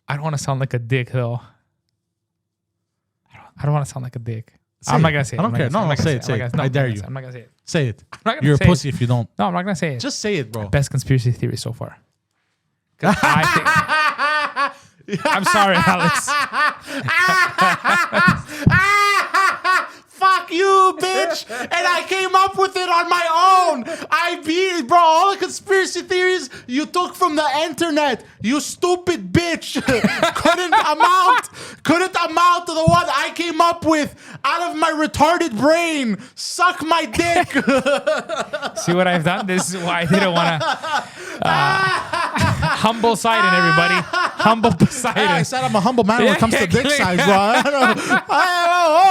I don't want to sound like a dick though. I don't want to sound like a dick. Say I'm not it. gonna say it. I don't care. No, say it. Say it. I dare you. I'm not gonna say it. Say it. I'm not gonna You're a say pussy it. if you don't. No, I'm not gonna say it. Just say it, bro. Best conspiracy theory so far. 'Cause I think, I'm sorry, Alex. Fuck you, bitch! And I came up with it on my own. I beat it, bro. All the conspiracy theories you took from the internet. You stupid bitch. couldn't amount to the one I came up with out of my retarded brain. Suck my dick. See what I've done? This is why I didn't want to. Humble Poseidon, everybody. Humble Poseidon. I said I'm a humble man when it comes to dick size, bro.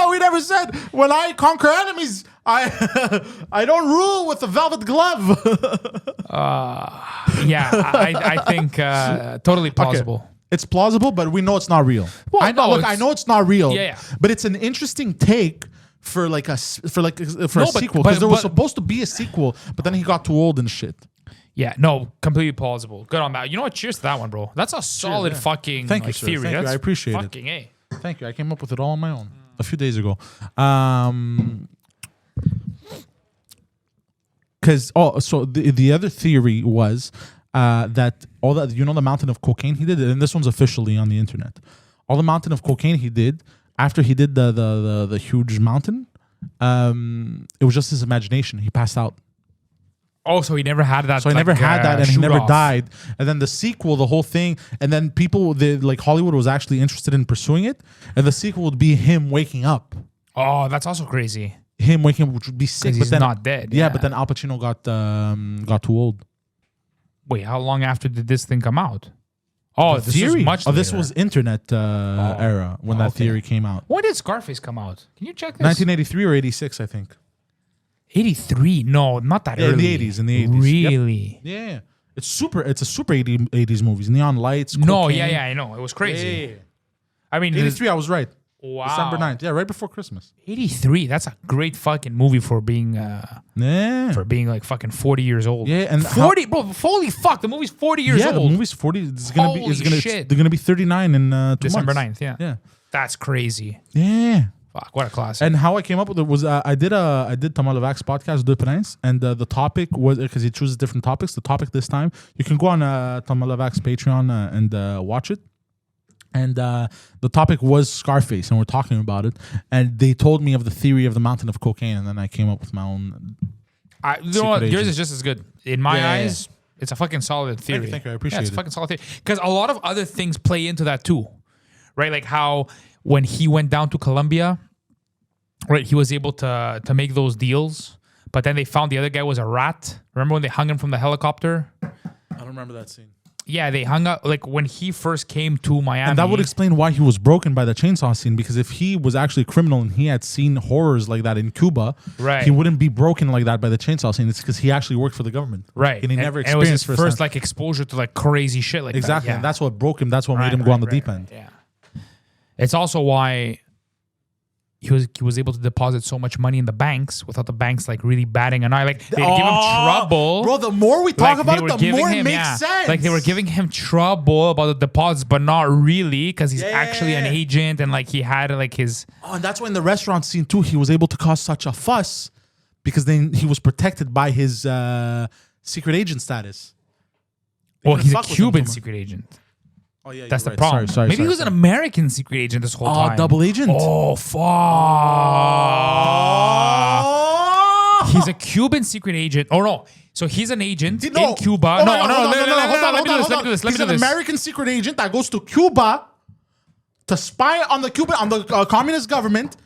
We never said when I conquer enemies, I don't rule with a velvet glove. Yeah, I think totally plausible. Okay. It's plausible, but we know it's not real. Well, I know it's not real. Yeah. But it's an interesting take for like a sequel because there was supposed to be a sequel, but then he got too old and shit. Yeah, no, completely plausible. Good on that. You know what? Cheers to that one, bro. That's a solid fucking Thank you, sir. theory. Thank you. That's I appreciate it. fucking A. Thank you. I came up with it all on my own a few days ago. Because so the other theory was that all that the mountain of cocaine he did, and this one's officially on the internet. All the mountain of cocaine he did after he did the huge mountain, it was just his imagination. He passed out. Oh, so he never had that. So he never had that, and he never died. And then the sequel, the whole thing, and then people, like Hollywood was actually interested in pursuing it, and the sequel would be him waking up. Oh, that's also crazy. Him waking up, which would be sick. But he's then not dead. Yeah, but then Al Pacino got too old. Wait, how long after did this thing come out? Oh, this was much later. This was internet era when that theory came out. When did Scarface come out? Can you check this? 1983 or 86, I think. 83? No, not that early. In the 80s. Really? Yep. Yeah. It's a super 80s movies. Neon lights, cocaine. No, yeah, I know. It was crazy. Yeah. I mean, 83, I was right. Wow. December 9th. Yeah, right before Christmas. 83. That's a great fucking movie for being like fucking 40 years old. Yeah, and 40, bro, holy fuck, the movie's 40 years old. Yeah, the movie's 40. It's gonna Holy shit. They're gonna be 39 in 2 December months. 9th, yeah. That's crazy. Yeah. Fuck, what a classic. And how I came up with it was I did Tamalavax podcast De Prince, and the topic was because he chooses different topics. The topic this time, you can go on Tamalavax Patreon and watch it. And the topic was Scarface, and we're talking about it. And they told me of the theory of the mountain of cocaine, and then I came up with my own. You know what? Yours is just as good. In my eyes, it's a fucking solid theory. Thank you. I appreciate it. It's a fucking solid theory. Because a lot of other things play into that too, right? Like how when he went down to Colombia, right, he was able to make those deals, but then they found the other guy was a rat. Remember when they hung him from the helicopter? I don't remember that scene. Yeah, they hung up like when he first came to Miami. And that would explain why he was broken by the chainsaw scene, because if he was actually a criminal and he had seen horrors like that in Cuba, right, he wouldn't be broken like that by the chainsaw scene. It's because he actually worked for the government. Right. And he never and it was experienced his first like exposure to like crazy shit like exactly. that. Yeah. And that's what broke him. That's what made him go on the deep end. Yeah. It's also why he was able to deposit so much money in the banks without the banks like really batting an eye. Like they'd give him trouble. Bro, the more we talk about it, the more it makes sense. Like they were giving him trouble about the deposits, but not really, because he's actually an agent and like he had like his. Oh, and that's why in the restaurant scene too, he was able to cause such a fuss because then he was protected by his secret agent status. Well, he's a Cuban secret agent. Oh, yeah, that's the problem. Maybe he was an American secret agent this whole time. Oh, double agent? Oh, fuck. Oh. He's a Cuban secret agent. Oh, no. So he's an agent in Cuba. Hold on. He's an American secret agent that goes to Cuba to spy on the communist government,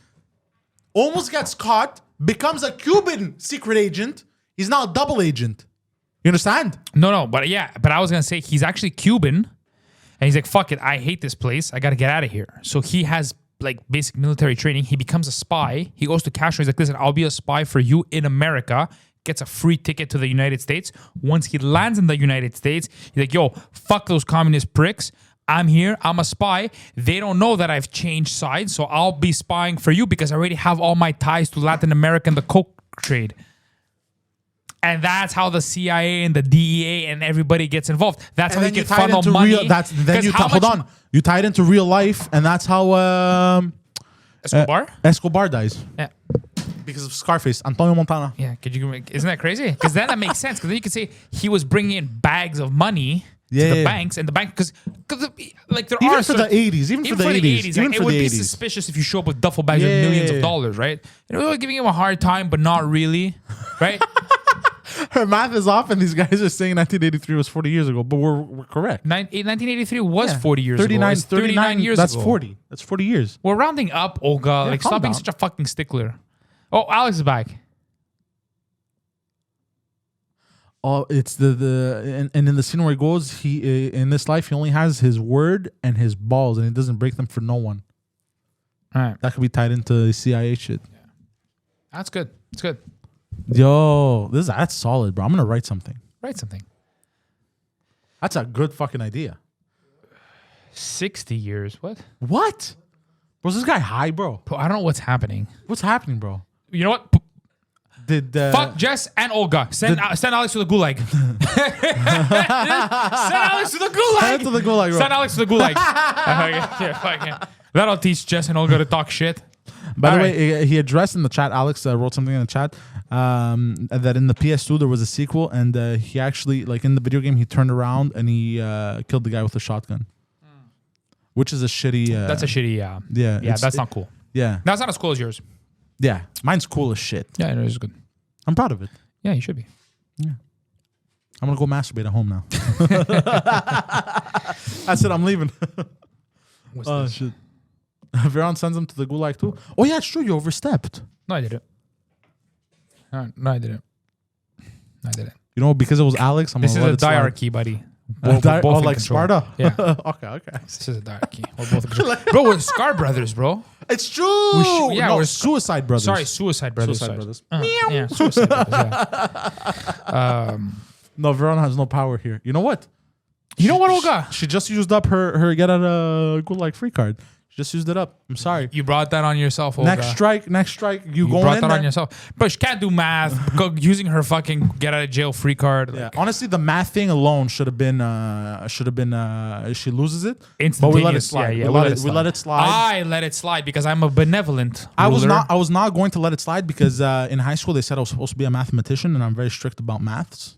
almost gets caught, becomes a Cuban secret agent. He's now a double agent. You understand? No. But I was going to say he's actually Cuban. And he's like, fuck it, I hate this place. I got to get out of here. So he has like basic military training. He becomes a spy. He goes to Castro. He's like, listen, I'll be a spy for you in America. Gets a free ticket to the United States. Once he lands in the United States, he's like, yo, fuck those communist pricks. I'm here. I'm a spy. They don't know that I've changed sides. So I'll be spying for you because I already have all my ties to Latin America and the coke trade. And that's how the CIA and the DEA and everybody gets involved. That's how you can funnel money. Hold on. You tie it into real life, and that's how Escobar dies. Yeah. Because of Scarface, Antonio Montana. Yeah. Isn't that crazy? Because then that makes sense. Because then you could say he was bringing in bags of money to the banks, and the bank because like there even are for the 80s, even for the 80s, like, it would be suspicious if you show up with duffel bags with millions of dollars, right? And we were giving him a hard time, but not really, right? Her math is off, and these guys are saying 1983 was 40 years ago, but we're correct. 1983 was 40 years ago. 39 years that's ago. That's 40. That's 40 years. We're rounding up, Olga. Yeah, like, stop being such a fucking stickler. Oh, Alex is back. Oh, it's and in the scene where he goes, he in this life he only has his word and his balls, and he doesn't break them for no one. All right. That could be tied into CIA shit. That's good. It's good. Yo, that's solid, bro. I'm gonna write something. Write something. That's a good fucking idea. 60 years. What? What? Was this guy high, bro? Bro, I don't know what's happening. What's happening, bro? You know what? Did Fuck Jess and Olga. Send Alex to the gulag. Send Alex to the gulag. Send it to the gulag, bro. Send Alex to the gulag. Yeah. That'll teach Jess and Olga to talk shit. By the way, he addressed in the chat, Alex wrote something in the chat, that in the PS2 there was a sequel, and he actually, like in the video game, he turned around and he killed the guy with a shotgun. Which is a shitty... that's a shitty... yeah. That's not cool. Yeah. That's not as cool as yours. Yeah. Mine's cool as shit. Yeah, it is good. I'm proud of it. Yeah, you should be. Yeah. I'm going to go masturbate at home now. That's it. I'm leaving. What's this? Shit. Viron sends him to the gulag too. Oh, yeah, it's true. You overstepped. No, I didn't. No, I didn't. You know, because it was Alex, I'm This is gonna a let it slide. diarchy, buddy. Like control. Sparta? Yeah. Okay. This is a diarchy. We're both in control. Bro, we're Scar Brothers, bro. It's true. we're Suicide Brothers. Sorry, Suicide Brothers. Suicide Brothers. Yeah, Suicide Brothers, yeah. No, Viron has no power here. You know what? You know what, Olga? She just used up her get out of gulag free card. She just used it up. I'm sorry. You brought that on yourself, Olga. Next strike. You going brought in that there. on yourself. But she can't do math. Using her fucking get out of jail free card. Yeah. Like, Honestly, the math thing alone should have been. She loses it. instantaneous. But we let it slide. Yeah, we let it slide. I let it slide because I'm a benevolent I was ruler. not going to let it slide because in high school they said I was supposed to be a mathematician, and I'm very strict about maths.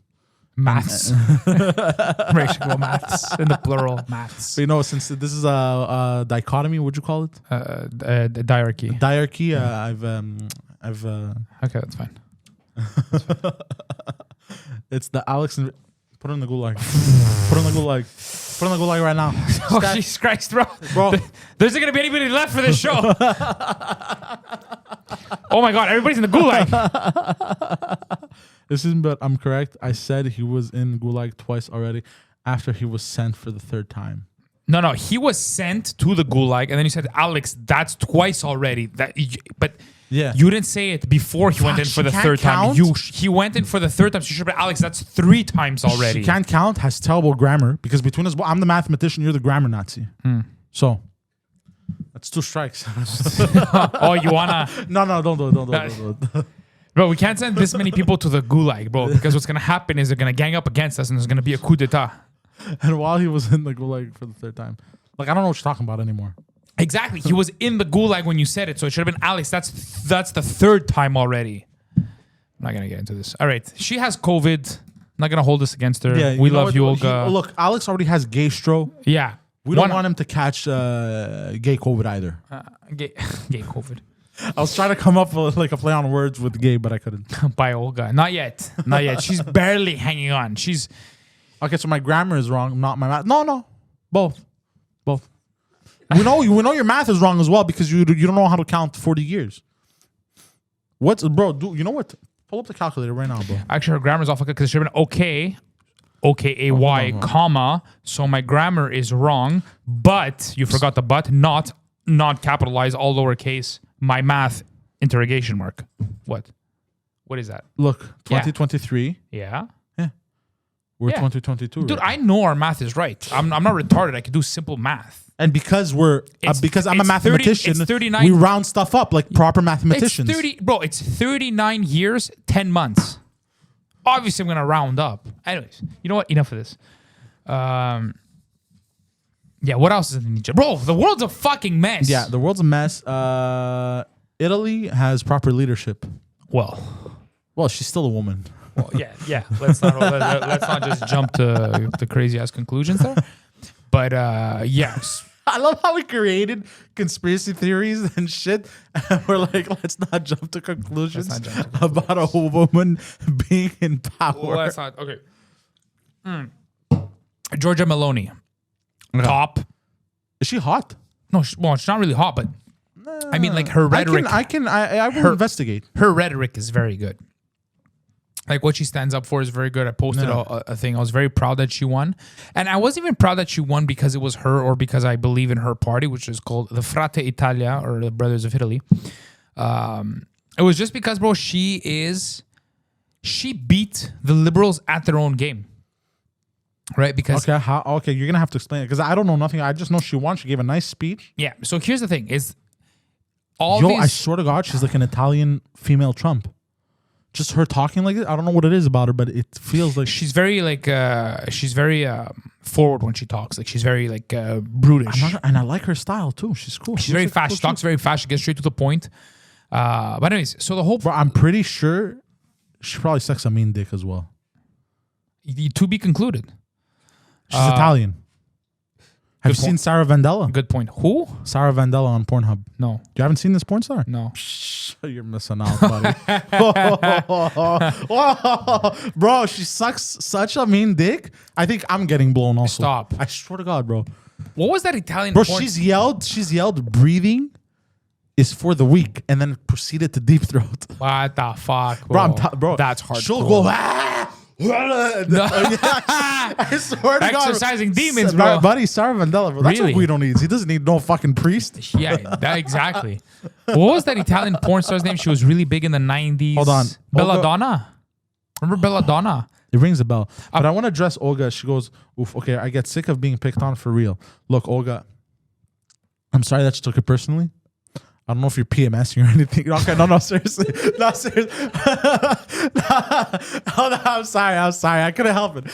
Maths. Ratio maths. In the plural, maths. But you know, since this is a dichotomy, what'd you call it? Diarchy. Diarchy. I've. Okay, that's fine. It's the Alex and put her in the gulag. Put her in the gulag. Put her in the gulag right now. Oh, Jesus Christ, bro. There's not going to be anybody left for this show. Oh my God, everybody's in the gulag. This isn't, but I'm correct. I said he was in gulag twice already after he was sent for the third time. No, he was sent to the gulag, and then you said, Alex, that's twice already. But Yeah. you didn't say it before he went in for the third time. He went in for the third time, so you should be, Alex, that's 3 times already. She can't count, has terrible grammar, because between us, I'm the mathematician, you're the grammar Nazi. So, that's 2 strikes. Oh, you wanna... No, don't do it. Bro, we can't send this many people to the gulag, bro, because what's going to happen is they're going to gang up against us and there's going to be a coup d'etat. And while he was in the gulag for the third time, like, I don't know what you're talking about anymore. Exactly. He was in the gulag when you said it, so it should have been Alex. That's the 3rd time already. I'm not going to get into this. All right. She has COVID. I'm not going to hold this against her. Yeah, we love you, Olga. Look, Alex already has gastro. Yeah. We don't want him to catch gay COVID either. Gay COVID. I was trying to come up with like a play on words with gay, but I couldn't. By Olga. Not yet. She's barely hanging on. She's... Okay, so my grammar is wrong, not my math. No. Both. We know your math is wrong as well because you don't know how to count 40 years. Bro, you know what? Pull up the calculator right now, bro. Actually, her grammar's off because it should have been okay. O-K-A-Y, comma. So my grammar is wrong, but you forgot the but, not capitalize, all lowercase, my math, interrogation mark. What is that? Look, 2023. Yeah. We're Yeah. 2022. Dude, right? I know our math is right. I'm not retarded. I can do simple math. And because because I'm a mathematician, it's 39 we round stuff up like proper mathematicians. It's 39 years, 10 months. Obviously, I'm going to round up. Anyways, you know what? Enough of this. Yeah, what else is in Egypt? Bro, the world's a fucking mess. Yeah, the world's a mess. Italy has proper leadership. Well, she's still a woman. Well, yeah. Let's not just jump to crazy ass conclusions there. But yes, I love how we created conspiracy theories and shit. And we're like, let's not jump to conclusions about a woman being in power. Well, that's not okay. Giorgia Meloni, top. Is she hot? No, she's not really hot, but I mean, like her rhetoric. I will investigate. Her rhetoric is very good. Like what she stands up for is very good. I posted a thing. I was very proud that she won. And I wasn't even proud that she won because it was her or because I believe in her party, which is called the Frate Italia or the Brothers of Italy. It was just because, bro, she beat the liberals at their own game. Right? Because okay, you're gonna have to explain it because I don't know nothing. I just know she won. She gave a nice speech. Yeah. So here's the thing: is I swear to God, she's like an Italian female Trump. Just her talking like it. I don't know what it is about her, but it feels like she's very forward when she talks. Like she's very like brutish. And I like her style too. She's cool. She's very fast. She talks very fast. She gets straight to the point. But anyways, so the whole bro, I'm pretty sure she probably sucks a mean dick as well. To be concluded. She's Italian. Have you seen Sarah Vandella? Good point. Who? Sarah Vandella on Pornhub. No. You haven't seen this porn star? No. You're missing out, buddy. Bro, she sucks such a mean dick. I think I'm getting blown also. Stop. I swear to God, bro. What was that Italian Bro, porn? she's yelled, breathing is for the weak, and then proceeded to deep throat. What the fuck, bro? Bro, that's hard. She'll go, I swear to God. Exercising demons, bro. Buddy, Sarah Vandella, bro. That's Really? what Guido needs. He doesn't need no fucking priest. Yeah, that exactly. What was that Italian porn star's name? She was really big in the 90s. Hold on. Belladonna. Remember Belladonna? It rings a bell. But I want to address Olga. She goes, oof, okay, I get sick of being picked on for real. Look, Olga, I'm sorry that you took it personally. I don't know if you're PMSing or anything. Okay, no, seriously. No, seriously. Hold on, I'm sorry. I couldn't help it.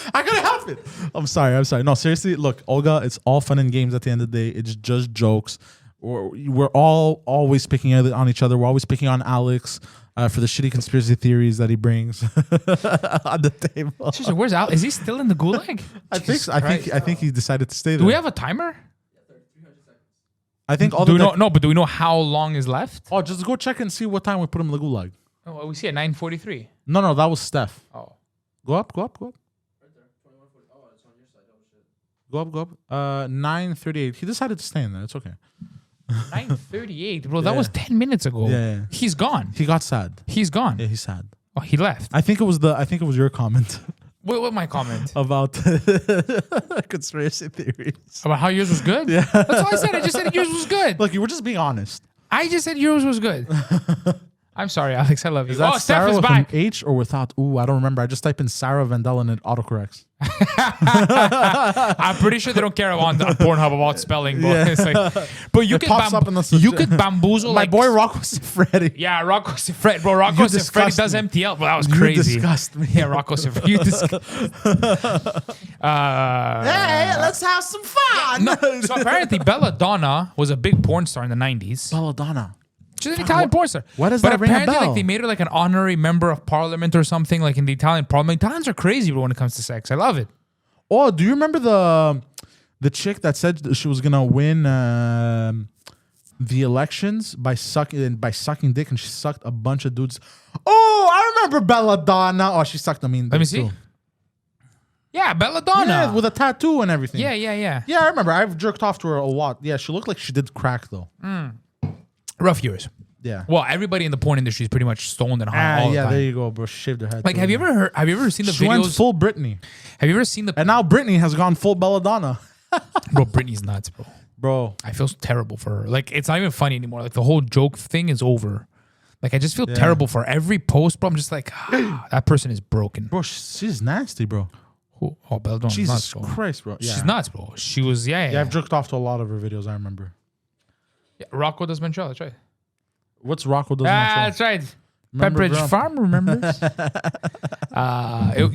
I'm sorry. No, seriously. Look, Olga, it's all fun and games at the end of the day. It's just jokes. We're all always picking on each other. We're always picking on Alex for the shitty conspiracy theories that he brings on the table. Seriously, where's Alex? Is he still in the gulag? I think he decided to stay there. Do we have a timer? I think all do we know how long is left? Oh, just go check and see what time we put him in the gulag. Oh, well, we see at 9:43. No, that was Steph. Oh. Go up. Right there, 21:40. Oh, it's on your side. Go up. 9:38. He decided to stay in there. It's okay. 9:38, bro. That was 10 minutes ago. Yeah. He's gone. He got sad. He's gone. Yeah, he's sad. Oh, he left. I think it was your comment. What my comment? About conspiracy theories. About how yours was good? Yeah. That's all I said. I just said yours was good. Look, you were just being honest. I just said yours was good. I'm sorry, Alex. I love you. Is that Steph Sarah is with back. an H or without? Ooh, I don't remember. I just type in Sarah Vandella and it autocorrects. I'm pretty sure they don't care on Pornhub about spelling, but it's like, but you pops up in the you could bamboozle my like boy Rocco Siffredi. Yeah, Rocco Siffredi, bro. Rocco Siffredi does MTL. Well, that was crazy. You disgust me. Yeah, Rocco Siffredi. You Hey, let's have some fun. No, so apparently Belladonna was a big porn star in the 90s. Belladonna. She's an Italian porn star. Why does but that ring a apparently, bell? like, they made her like an honorary member of parliament or something, like in the Italian parliament. Italians are crazy when it comes to sex. I love it. Oh, do you remember the chick that said that she was gonna win the elections by sucking dick, and she sucked a bunch of dudes? Oh, I remember Belladonna. Oh, she sucked a mean dick. Let me see. Too. Yeah, Belladonna. Yeah, with a tattoo and everything. Yeah. Yeah, I remember. I've jerked off to her a lot. Yeah, she looked like she did crack though. Rough years. Yeah. Well, everybody in the porn industry is pretty much stoned and high all the time. There you go, bro. She shaved her head. Like, have you ever seen the she went videos? full Britney. Have you ever seen the? And now Britney has gone full Belladonna. Bro, Britney's nuts, bro. Bro, I feel terrible for her. Like, it's not even funny anymore. Like, the whole joke thing is over. Like, I just feel terrible for every post, bro. I'm just like, that person is broken. Bro, she's nasty, bro. Who? Oh, Belladonna's Jesus nuts, bro. Christ, bro. Yeah. She's nuts, bro. She was, Yeah, I've jerked off to a lot of her videos, I remember. Yeah, Rocco does Montreal, that's right. What's Rocco does That's right. Pepperidge Farm remembers.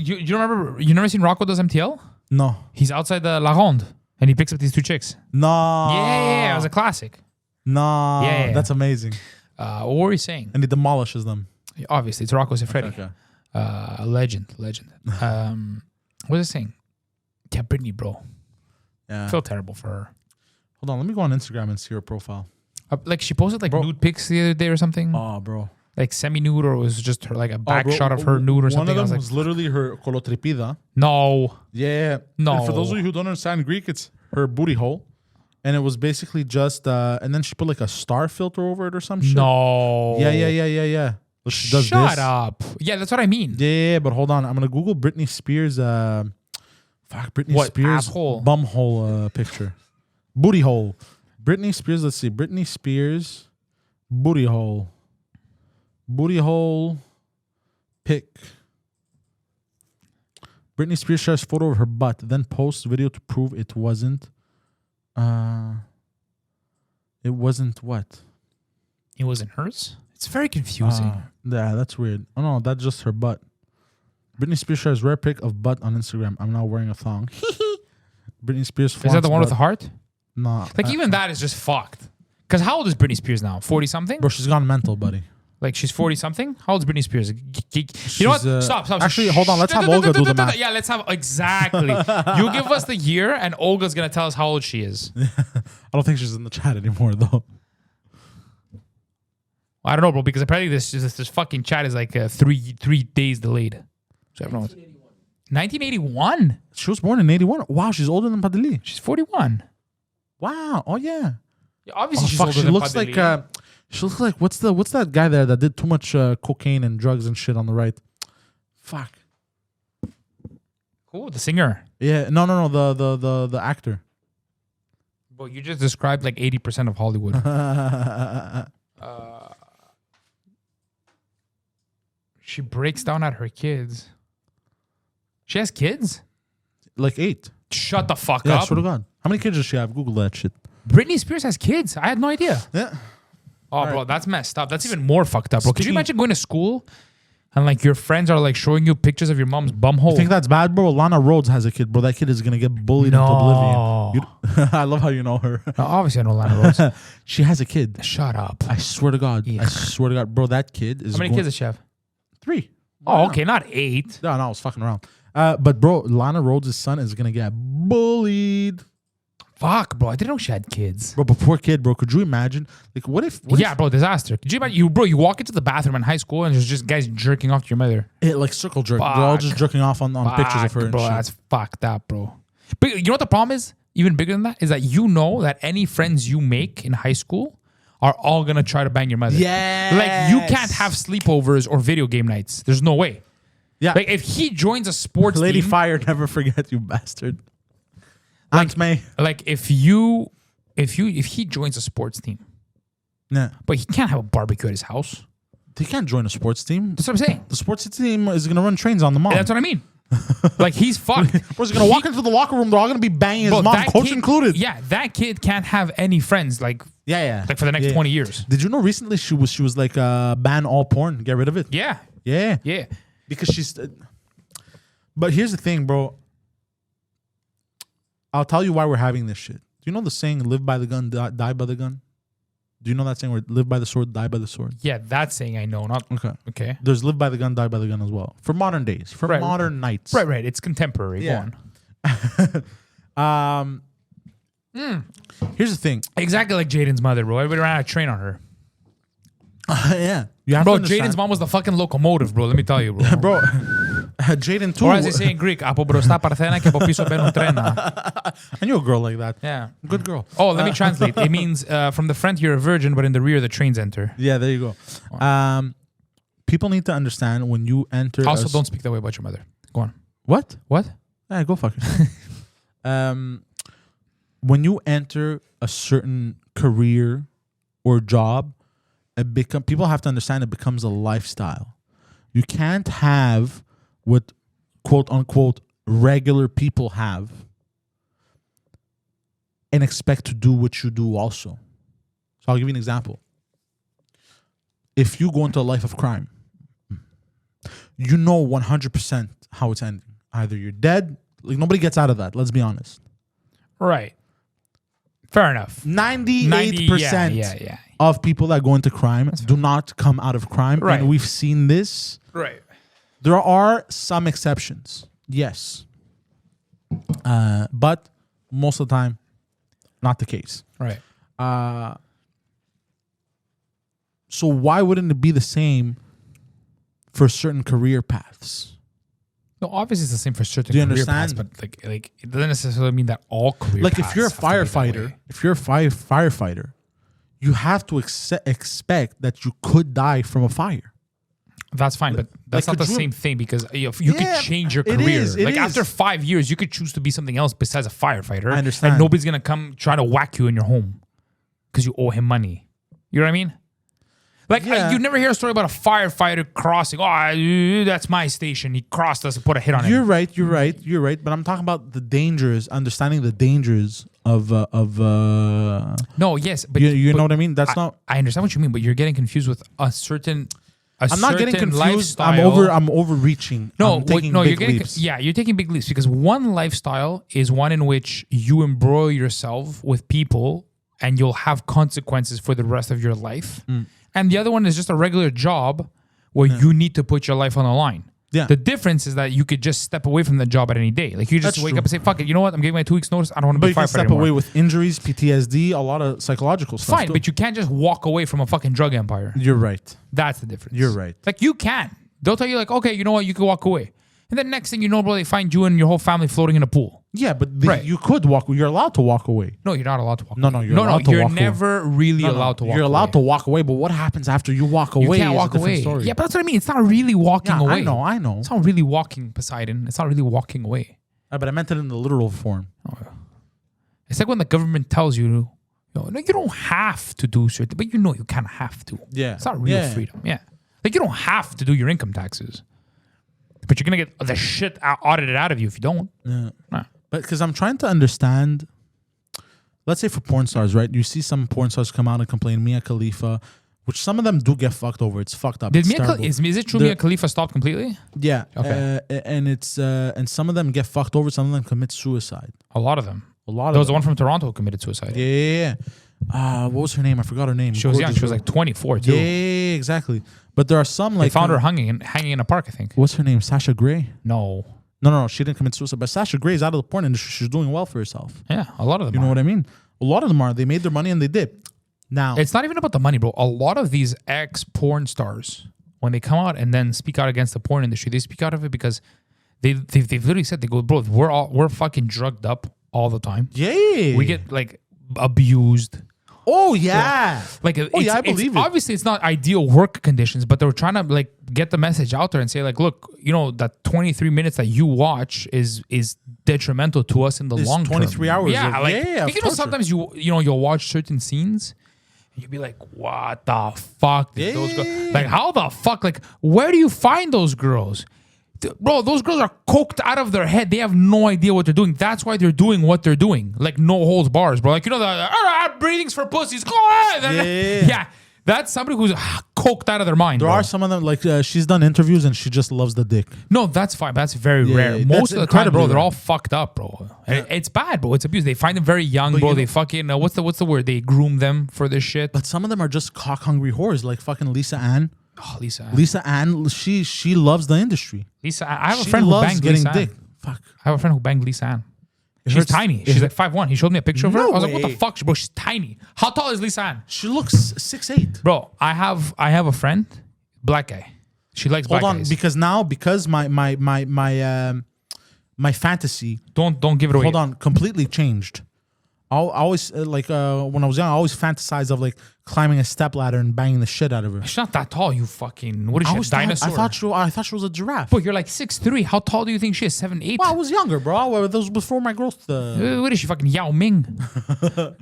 You remember? You never seen Rocco does MTL? No. He's outside the La Ronde and he picks up these two chicks. No. Yeah, it was a classic. No. Yeah. That's amazing. What were you saying? And he demolishes them. Obviously, it's Rocco Siffredi. Okay. A legend. What was I saying? Yeah, Britney, bro. Yeah. I feel terrible for her. Hold on, let me go on Instagram and see her profile. Like, she posted like nude pics the other day or something. Oh, bro. Like semi-nude, or it was just her, like a back shot of her nude or something. One of them I was literally her colotripida. No. Yeah. No. And for those of you who don't understand Greek, it's her booty hole. And it was basically just, and then she put like a star filter over it or some shit. No. Yeah. She does Shut this. up. Yeah, that's what I mean. Yeah, but hold on. I'm gonna Google Britney Spears. Britney What, Spears asshole? bumhole picture, booty hole. Britney Spears. Let's see. Britney Spears booty hole. Booty hole pic. Britney Spears shares photo of her butt, then posts video to prove it wasn't. It wasn't what? It wasn't hers? It's very confusing. Yeah, that's weird. Oh no, that's just her butt. Britney Spears shares rare pic of butt on Instagram. I'm now wearing a thong. Britney Spears. Is that the one with the heart? No. Like, even that is just fucked. Because how old is Britney Spears now? 40-something? Bro, she's gone mental, buddy. Like, she's 40-something? How old is Britney Spears? You know what? Stop. Actually, hold on. Let's have Olga do the math. Yeah, let's have... Exactly. You give us the year, and Olga's going to tell us how old she is. I don't think she's in the chat anymore, though. I don't know, bro, because apparently this fucking chat is like three days delayed. So I don't know. 1981? She was born in 81. Wow, she's older than Pantelis. She's 41. Wow. Oh, yeah. Yeah, obviously, she's Fuck, older she than looks Pantelis. like... she looks like... What's that guy there that did too much cocaine and drugs and shit on the right? Fuck. Who? The singer? Yeah. No. The actor. Bro, you just described like 80% of Hollywood. She breaks down at her kids. She has kids? Like 8. Shut the fuck Yeah, up. swear to God. How many kids does she have? Google that shit. Britney Spears has kids. I had no idea. Yeah. Oh, bro, that's messed up. That's even more fucked up, bro. Could you Speaking- imagine going to school and like your friends are like showing you pictures of your mom's bumhole? You think that's bad, bro? Lana Rhodes has a kid, bro. That kid is gonna get bullied into oblivion. I love how you know her. Obviously, I know Lana Rhodes. She has a kid. Shut up. I swear to God. Yeah. I swear to God, bro. That kid is. How many kids does she have? 3. Oh, okay, not 8. No, I was fucking around. But bro, Lana Rhodes' son is gonna get bullied. Fuck, bro. I didn't know she had kids. Bro, but poor kid, bro. Could you imagine? Like, what if? Bro, disaster. Could you imagine? You walk into the bathroom in high school and there's just guys jerking off to your mother. It like circle jerk. They're all just jerking off on pictures of her. Fuck, And bro, shit. that's fucked up, bro. But you know what the problem is? Even bigger than that is that you know that any friends you make in high school are all gonna try to bang your mother. Yes. Like, you can't have sleepovers or video game nights. There's no way. Yeah. Like, if he joins a sports Lady team, Fire, never forget you bastard. Aunt May. like if he joins a sports team, Nah. but he can't have a barbecue at his house. They can't join a sports team. That's what I'm saying. The sports team is gonna run trains on the mom. And that's what I mean. Like, he's fucked. Bro's gonna walk into the locker room. They're all gonna be banging his Bro, mom, that coach kid- included. Yeah, that kid can't have any friends like Yeah. for the next Yeah. 20 years. Did you know recently she was like ban all porn, get rid of it. Yeah. Yeah. Yeah. Because she's. But here's the thing, bro. I'll tell you why we're having this shit. Do you know the saying "live by the gun, die by the gun"? Do you know that saying where live by the sword, die by the sword? Yeah, that saying I know. Not okay. There's live by the gun, die by the gun as well. For modern days. For Right. modern nights. Right. It's contemporary. Yeah. Go on. Here's the thing. Exactly like Jaden's mother, bro. Everybody ran out of train on her. Yeah. You have Bro, to understand. Jaden's mom was the fucking locomotive, bro. Let me tell you, bro. Bro, Jaden too. Or as they say in Greek, apo μπροστά παρθένα και από πίσω μπαίνουν τρένα. I knew a girl like that. Yeah. Good girl. Oh, let me translate. It means from the front you're a virgin, but in the rear the trains enter. Yeah, there you go. People need to understand when you enter. Also, don't speak that way about your mother. Go on. What? What? Yeah, go fuck it. When you enter a certain career or job, people have to understand it becomes a lifestyle. You can't have what quote unquote regular people have and expect to do what you do also. So I'll give you an example. If you go into a life of crime, you know 100% how it's ending. Either you're dead, like nobody gets out of that, let's be honest. Right. Fair enough. 98% Yeah. of people that go into crime do not come out of crime. Right. And we've seen this. Right. There are some exceptions, yes. But most of the time, not the case. Right. So why wouldn't it be the same for certain career paths? No, obviously it's the same for certain Do you career paths, understand? but like it doesn't necessarily mean that all career Like paths if you're a have to be that firefighter, way. you have to expect that you could die from a fire. That's fine, but that's not the same thing because you could change your career. After 5 years, you could choose to be something else besides a firefighter. I understand. And nobody's gonna come try to whack you in your home because you owe him money. You know what I mean? You never hear a story about a firefighter crossing. Oh, that's my station. He crossed us and put a hit on him. You're right. But I'm talking about the dangers, understanding the dangers of. No, yes, but you know what I mean. That's not. I understand what you mean, but you're getting confused with a certain. I'm not getting confused. Lifestyle. I'm overreaching. No, you're taking leaps. You're taking big leaps because one lifestyle is one in which you embroil yourself with people and you'll have consequences for the rest of your life. And the other one is just a regular job where you need to put your life on the line. Yeah. The difference is that you could just step away from the job at any day. Like you just wake up and say, "Fuck it, you know what? I'm giving my 2 weeks notice. I don't want to be firefighter anymore." But you can step away with injuries, PTSD, a lot of psychological stuff. Fine, but you can't just walk away from a fucking drug empire. You're right. That's the difference. You're right. Like you can. They'll tell you like, "Okay, you know what? You can walk away." And then next thing you know, bro, they find you and your whole family floating in a pool. Yeah, but you could walk. You're allowed to walk away. No, you're not allowed to walk No, away. you're allowed to walk away. You're never really allowed to walk away. You're allowed to walk away, but what happens after you walk away? You can't walk away. Story. Yeah, but that's what I mean. It's not really walking away. I know. It's not really walking, Poseidon. It's not really walking away. But I meant it in the literal form. It's like when the government tells you, no, you don't have to do certain, but you know you kind of have to. Yeah. It's not real freedom. Yeah. Like you don't have to do your income taxes. But you're going to get the shit audited out of you if you don't. Yeah. Nah. But because I'm trying to understand, let's say for porn stars, right? You see some porn stars come out and complain, Mia Khalifa, which some of them do get fucked over. It's fucked up. Is it true Mia Khalifa stopped completely? Yeah. Okay. And some of them get fucked over. Some of them commit suicide. A lot of them. There was the one from Toronto who committed suicide. Yeah. What was her name? I forgot her name. She was young. She was like 24 too. Yeah, exactly. But there are some like... They found her hanging in a park, I think. What's her name? Sasha Grey? No. No. She didn't commit suicide. But Sasha Grey is out of the porn industry. She's doing well for herself. Yeah, a lot of them You know what I mean? A lot of them are. They made their money and they did. Now... It's not even about the money, bro. A lot of these ex-porn stars, when they come out and then speak out against the porn industry, they speak out of it because they've literally said, they go, bro, we're fucking drugged up all the time. Yeah. We get like abused. Oh yeah, I believe it. Obviously, it's not ideal work conditions, but they were trying to like get the message out there and say like, look, you know that 23 minutes that you watch is detrimental to us in the long term. 23 hours. Yeah, you know, sometimes you'll watch certain scenes and you'll be like, what the fuck? Did those girls, like, how the fuck? Like, where do you find those girls? Bro, those girls are coked out of their head. They have no idea what they're doing. That's why they're doing what they're doing. Like, no holds bars, bro. Like, you know, breathing's for pussies. Go ahead. Yeah. That's somebody who's coked out of their mind. There are some of them, like, she's done interviews and she just loves the dick. No, that's fine. That's very rare. Most of the time, bro, they're all fucked up, bro. It's bad, bro. It's abuse. They find them very young, bro. They fucking, what's the word? They groom them for this shit. But some of them are just cock-hungry whores, like fucking Lisa Ann. Oh, Lisa Ann. Lisa Ann, she loves the industry. Lisa Ann. I have a friend who banged Lisa Ann. Fuck. I have a friend who banged Lisa Ann. She's tiny. She's like 5'1". He showed me a picture of her. I was like, what the fuck? Bro, she's tiny. How tall is Lisa Ann? She looks 6'8". Bro, I have a friend, black guy. She likes black guys. Because my fantasy. Don't give it away. Hold on, completely changed. I always when I was young, I always fantasized of like climbing a stepladder and banging the shit out of her. She's not that tall, you fucking... What is she, a dinosaur? I thought she was a giraffe. But you're like 6'3". How tall do you think she is? 7'8"? Well, I was younger, bro. That was before my growth. What is she, fucking Yao Ming?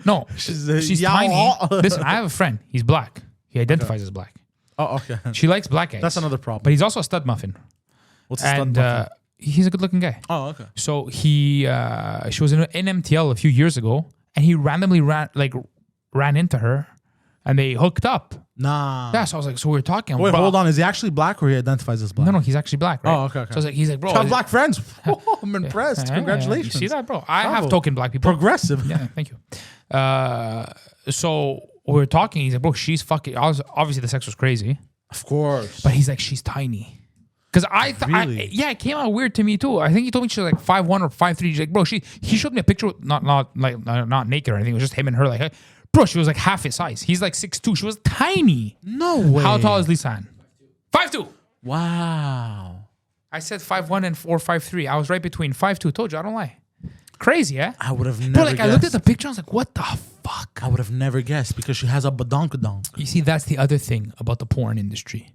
No, she's tiny. Listen, I have a friend. He's black. He identifies as black. Oh, okay. She likes black guys. That's another problem. But he's also a stud muffin. What's a stud muffin? He's a good-looking guy. Oh, okay. So she was in MTL a few years ago, and he randomly ran into her, and they hooked up. Nah. Yeah, so I was like, so we were talking. Wait, hold on. Is he actually black or he identifies as black? No, he's actually black, right? Oh, okay. So he's like, bro. I have black friends. Oh, I'm impressed. Congratulations. You see that, bro? I have token black people. Progressive. Yeah, thank you. So we were talking. He's like, bro, she's fucking... Obviously, the sex was crazy. Of course. But he's like, she's tiny. Because really? it came out weird to me too. I think he told me she was like 5'1" or 5'3". He's like, bro, he showed me a picture, not naked or anything. It was just him and her. Like, hey. Bro, she was like half his size. He's like 6'2". She was tiny. No way. How tall is Lisa Ann? 5'2". Wow. I said 5'1" and 5'3". I was right between 5'2". Told you, I don't lie. Crazy, yeah? I would have never Bro, guessed. I looked at the picture. I was like, what the fuck? I would have never guessed because she has a badonkadonk. You see, that's the other thing about the porn industry.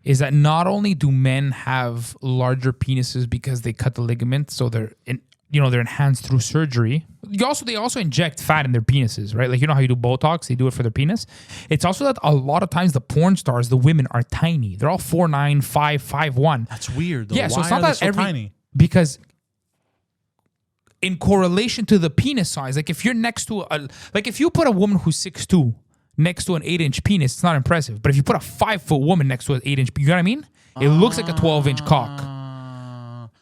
is that not only do men have larger penises because they cut the ligament, so they're enhanced through surgery. They also inject fat in their penises, right? Like, you know how you do Botox, they do it for their penis. It's also that a lot of times the porn stars, the women are tiny. They're all 4'9", 5'1". That's weird though. Yeah, so Why it's not are they that so tiny? because in correlation to the penis size, like if you're next to if you put a woman who's 6'2" next to an 8-inch penis, it's not impressive. But if you put a 5-foot woman next to an 8-inch, you know what I mean? It looks like a 12-inch cock.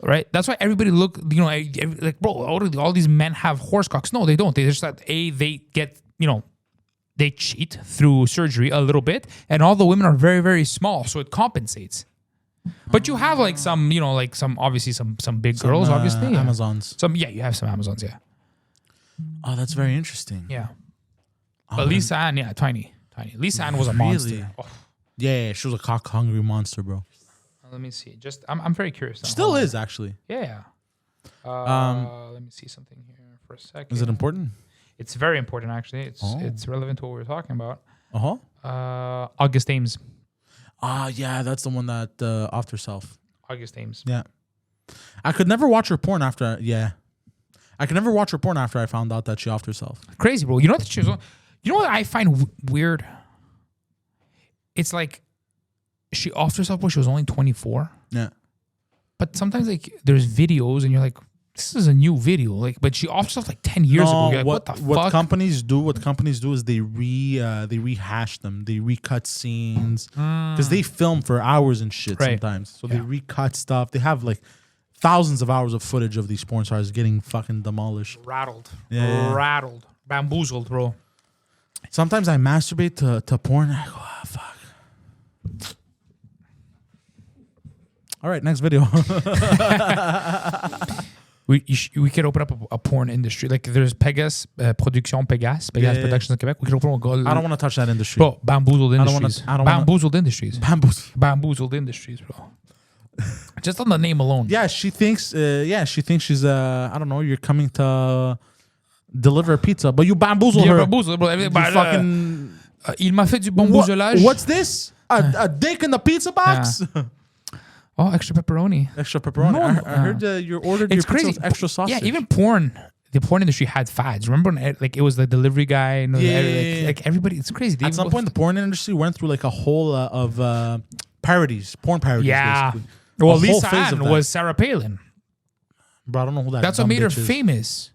Right? That's why everybody like, bro, all these men have horse cocks. No, they don't. They just that they get, they cheat through surgery a little bit, and all the women are very, very small, so it compensates. But you have like some, obviously some big girls, obviously. Amazons. You have some Amazons, yeah. Oh, that's very interesting. Yeah. But Lisa Ann, yeah, tiny. Lisa Ann was a monster. Oh. Yeah, she was a cock hungry monster, bro. Let me see. I'm very curious now. Still is, actually. Yeah. Let me see something here for a second. Is it important? It's very important, actually. It's relevant to what we were talking about. August Ames. Yeah, that's the one that offed herself. August Ames. Yeah. I could never watch her porn after. I could never watch her porn after I found out that she offed herself. Crazy, bro. You know what I find weird? It's like she offed herself when she was only 24. Yeah. But sometimes like there's videos and you're like, this is a new video. Like, but she offed herself like 10 years ago. You're like, what the fuck? What companies do is they rehash them. They recut scenes because they film for hours and shit sometimes. So they recut stuff. They have like thousands of hours of footage of these porn stars getting fucking demolished. Rattled. Bamboozled, bro. Sometimes I masturbate to porn and I go, fuck. All right, next video. We could open up a porn industry. Like there's Pegas, Production Pegas Productions in Quebec. We could open up I don't want to touch that industry. Bro, Bamboozled Industries. Bamboozled Industries. Bamboozled Industries, bro. Just on the name alone. Yeah, she thinks she's I don't know, you're coming to deliver a pizza, but you bamboozle her. Bamboozled, bro. Fucking il m'a fait du bamboozlage. What's this? A dick in the pizza box? Yeah. Oh, extra pepperoni. Extra pepperoni. No, I heard you ordered it's your crazy. pizza with extra sausage. Yeah, even porn. The porn industry had fads. Remember when it was the delivery guy? Like everybody. It's crazy. At some point, the porn industry went through like a whole of parodies, porn parodies. Yeah. Basically. Well, Lisa Ann was Sarah Palin. Bro, I don't know who that. That's what made her famous.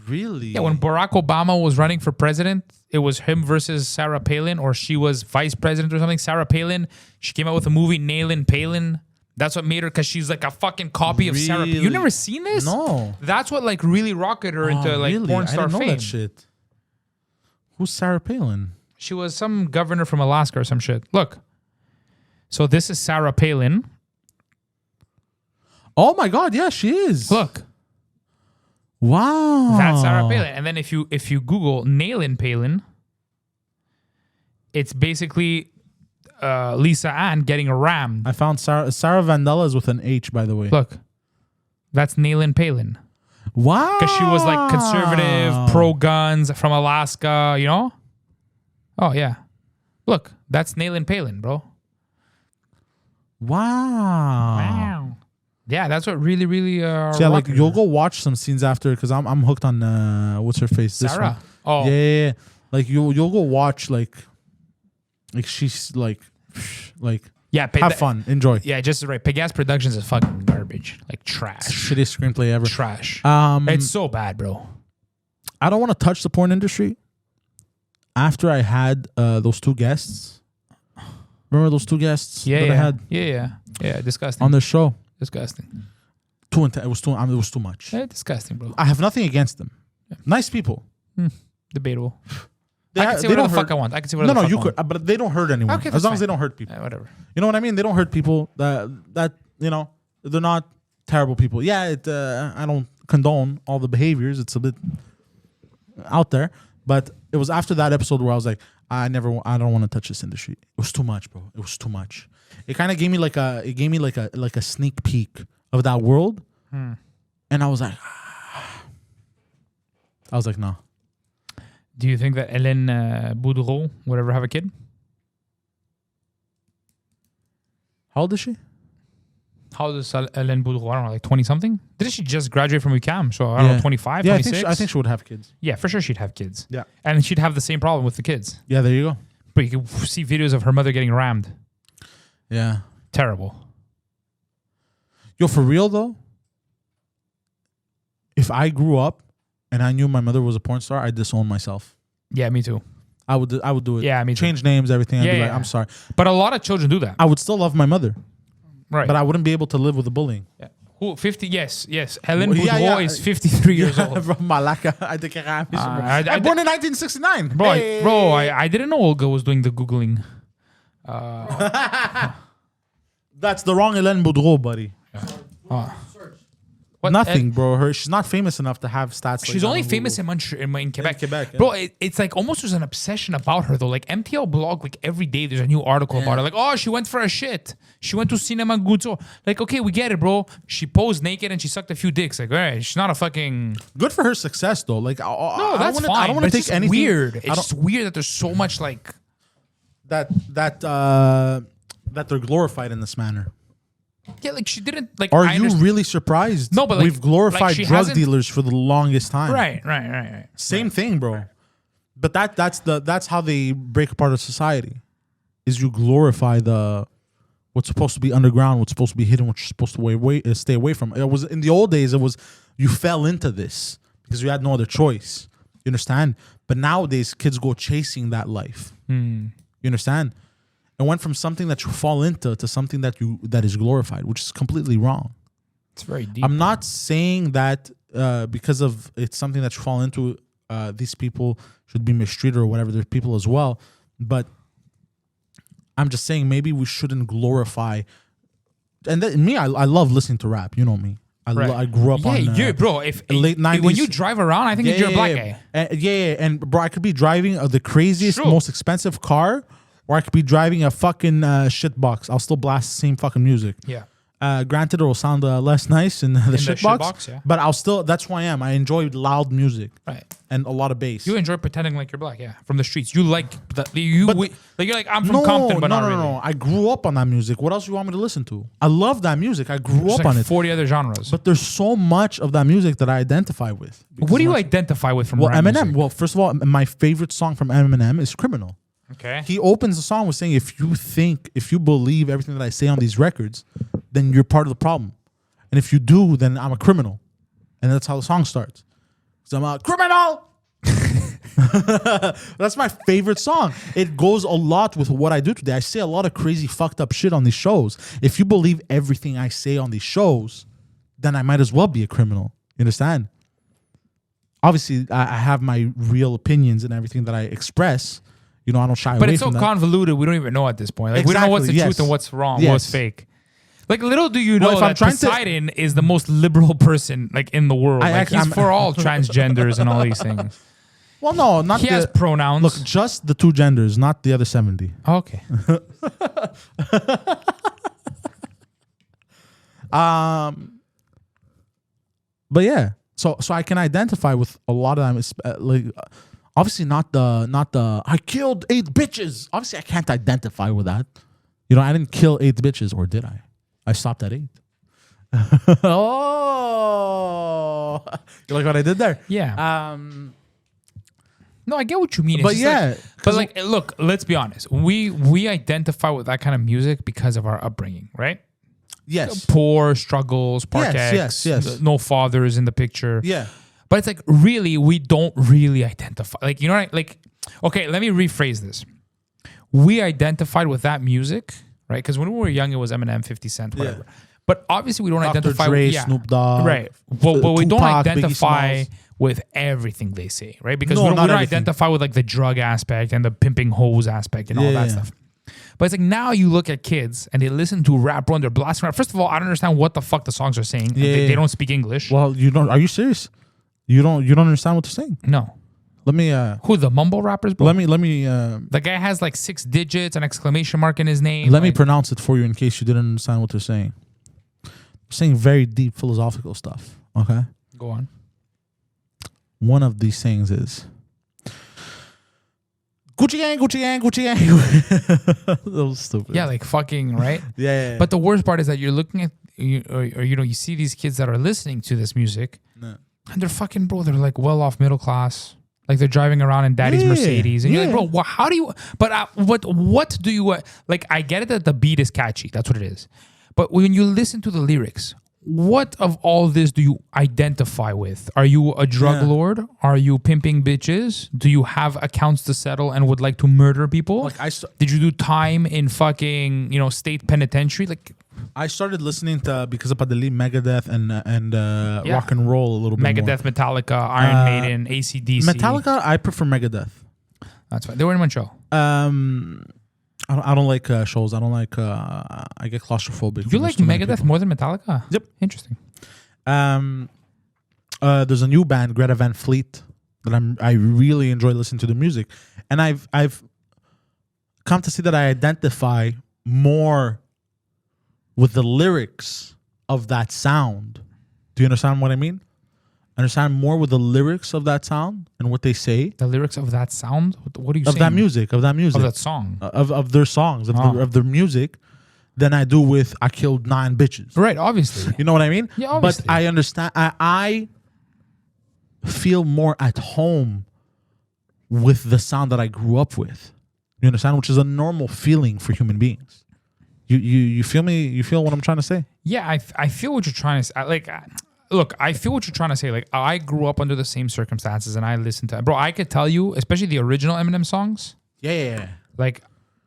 Really? Yeah. When Barack Obama was running for president, it was him versus Sarah Palin, or she was vice president or something. Sarah Palin. She came out with a movie, Nailin' Palin. That's what made her, because she's like a fucking copy of Sarah. You never seen this? No. That's what like really rocketed her into like porn star I didn't know fame. that shit. Who's Sarah Palin? She was some governor from Alaska or some shit. Look. So this is Sarah Palin. Oh my God, yeah, she is. Look. Wow. That's Sarah Palin. And then if you Google Nailin' Palin, it's basically Lisa Ann getting rammed. I found Sarah Vandella is with an H, by the way. Look, that's Nailin' Palin. Wow. Because she was like conservative, pro-guns from Alaska, you know? Oh, yeah. Look, that's Nailin' Palin, bro. Wow. Yeah, that's what really, really... So yeah, like, you'll go watch some scenes after, because I'm hooked on, what's her face? Sarah. This one. Oh. Yeah. Like, you'll go watch, like she's like yeah, have fun, enjoy. Yeah, just right. Pegas Productions is fucking garbage, like trash. Shittiest screenplay ever. Trash. It's so bad, bro. I don't want to touch the porn industry. After I had those two guests, remember those two guests that I had? Yeah. Disgusting on the show. Disgusting. It was too much. Yeah, disgusting, bro. I have nothing against them. Yeah. Nice people. Debatable. I can say whatever the fuck I want. I can say whatever the fuck I want. But they don't hurt anyone. Okay, as long fine. as they don't hurt people. Yeah, whatever. You know what I mean? They don't hurt people. That you know, they're not terrible people. Yeah, I don't condone all the behaviors. It's a bit out there. But it was after that episode where I was like, I don't want to touch this industry. It was too much, bro. It was too much. It kind of gave me like a sneak peek of that world, and I was like, no. Do you think that Hélène Boudreau would ever have a kid? How old is she? How old is Hélène Boudreau? I don't know, like 20 something? Didn't she just graduate from UQAM? So I don't know, 25, Yeah, 26? I think she would have kids. Yeah, for sure she'd have kids. Yeah. And she'd have the same problem with the kids. Yeah, there you go. But you can see videos of her mother getting rammed. Yeah. Terrible. Yo, for real though, if I grew up and I knew my mother was a porn star, I'd disown myself. Yeah, me too. I would do it. Yeah, me too. Change names, everything. I'd be like, Yeah. I'm sorry. But a lot of children do that. I would still love my mother, Right. but I wouldn't be able to live with the bullying. Yeah. Who? 50? Yes. Hélène Well, Boudreau yeah. is 53 years old. Bro, Malaka. I think I'm born in 1969. Bro, Hey. I didn't know Olga was doing the Googling. That's the wrong Hélène Boudreau, buddy. What? Nothing, bro. She's not famous enough to have stats. She's like only that on famous Google. in Quebec. Quebec, yeah. Bro, it's like almost there's an obsession about her though. Like MTL blog, like every day there's a new article about her. Like, oh, she went for a shit. She went to Cinema Guzzo. Like, okay, we get it, bro. She posed naked and she sucked a few dicks. Like, all right, she's not a fucking. Good for her success, though. Like, No, that's fine. I don't want to take anything. Weird. It's just weird that there's so much like. That they're glorified in this manner. Yeah, like she didn't like. Are I you understand- really surprised? No, but, like- we've glorified like she drug hasn't- dealers for the longest time. Right. Same thing, bro. But that's how they break apart a society. Is you glorify what's supposed to be underground, what's supposed to be hidden, what you're supposed to stay away from. It was in the old days. It was you fell into this because you had no other choice. You understand? But nowadays, kids go chasing that life. You understand? It went from something that you fall into to something that is glorified, which is completely wrong. It's very deep. I'm not saying that because of it's something that you fall into, these people should be mistreated or whatever. There's people as well, but I'm just saying maybe we shouldn't glorify. And me, I love listening to rap. You know me. I grew up on bro. If late 90s. when you drive around, I think you're a black guy. And bro, I could be driving the craziest, True. most expensive car, or I could be driving a fucking shit box. I'll still blast the same fucking music. Yeah. Granted, it will sound less nice in the shit box, box, yeah. but I'll still. That's who I am. I enjoy loud music, Right. and a lot of bass. You enjoy pretending like you're black, yeah. From the streets, you like that. You're like I'm from Compton, but not really. No. I grew up on that music. What else do you want me to listen to? I love that music. I grew There's up like on it. 40 other genres. But there's so much of that music that I identify with. What do you identify with from Well, rap Eminem. music? Well, first of all, my favorite song from Eminem is "Criminal." Okay. He opens the song with saying, if you believe everything that I say on these records, then you're part of the problem. And if you do, then I'm a criminal. And that's how the song starts. So I'm a criminal. That's my favorite song. It goes a lot with what I do today. I say a lot of crazy fucked up shit on these shows. If you believe everything I say on these shows, then I might as well be a criminal. You understand? Obviously, I have my real opinions and everything that I express. You know, I don't shy But away it's so from that. convoluted, we don't even know at this point. Like we don't know what's the Exactly, truth and yes. what's wrong, Yes. what's fake. Like little do you know Well, if I'm that trying to- Poseidon is the most liberal person like in the world. Like he's for all transgenders and all these things. Well, no, not He has pronouns. Look, just the two genders, not the other 70. Okay. But yeah, so I can identify with a lot of them. Obviously not the I killed 8 bitches. Obviously, I can't identify with that. You know, I didn't kill 8 bitches, or did I? I stopped at 8. Oh, you like what I did there? Yeah. No, I get what you mean. It's But just yeah, like, but like, look, let's be honest. We identify with that kind of music because of our upbringing, right? Yes. Poor struggles, Parkex, yes. no fathers in the picture. Yeah. But it's like really, we don't really identify. Like, you know what? Like, okay, let me rephrase this. We identified with that music, right? Because when we were young, it was Eminem, 50 Cent, whatever. Yeah. But obviously, we don't Dr. identify Dre, with Snoop Dogg, right? But we don't Tupac, Biggie identify Smalls. with everything they say, right? Because No, we don't not everything. identify with like the drug aspect and the pimping hoes aspect and all that stuff. But it's like now you look at kids and they listen to rap, bro, and they're blasting rap. First of all, I don't understand what the fuck the songs are saying. They don't speak English. Well, you don't. Are you serious? You don't understand what they're saying. No. Let me. Who, the mumble rappers, bro? Let me. The guy has like 6 digits, an exclamation mark in his name. Let me like- pronounce it for you in case you didn't understand what they're saying. They're saying very deep philosophical stuff. Okay. Go on. One of these things is Gucci gang, Gucci gang, Gucci gang. That was stupid. Yeah, like fucking, right? Yeah. But the worst part is that you're looking at, you see these kids that are listening to this music, and they're fucking, bro, they're like well off middle class. Like they're driving around in daddy's Mercedes. And you're like, bro, how do you, but what do you, like, I get it that the beat is catchy. That's what it is. But when you listen to the lyrics, what of all this do you identify with? Are you a drug lord? Are you pimping bitches? Do you have accounts to settle and would like to murder people? Like Did you do time in fucking, state penitentiary? Like, I started listening to, because of Pantelis, Megadeth and rock and roll a little bit Megadeth, more. Metallica, Iron Maiden, AC/DC. Metallica, I prefer Megadeth. That's fine. They were in one show. I don't like shows. I don't like. I get claustrophobic. You like Megadeth more than Metallica? Yep. Interesting. There's a new band, Greta Van Fleet, that I really enjoy listening to the music, and I've come to see that I identify more with the lyrics of that sound. Do you understand what I mean? Understand more with the lyrics of that sound and what they say. The lyrics of that sound? What are you saying? Of that music. Of that song. Of their songs, of their music, than I do with I killed 9 bitches. Right, obviously. You know what I mean? Yeah, obviously. But I understand. I feel more at home with the sound that I grew up with. You understand? Which is a normal feeling for human beings. You feel me? You feel what I'm trying to say? Yeah, I feel what you're trying to say. Look, I feel what you're trying to say. Like, I grew up under the same circumstances, and I listened to, bro, I could tell you, especially the original Eminem songs. Yeah. Like,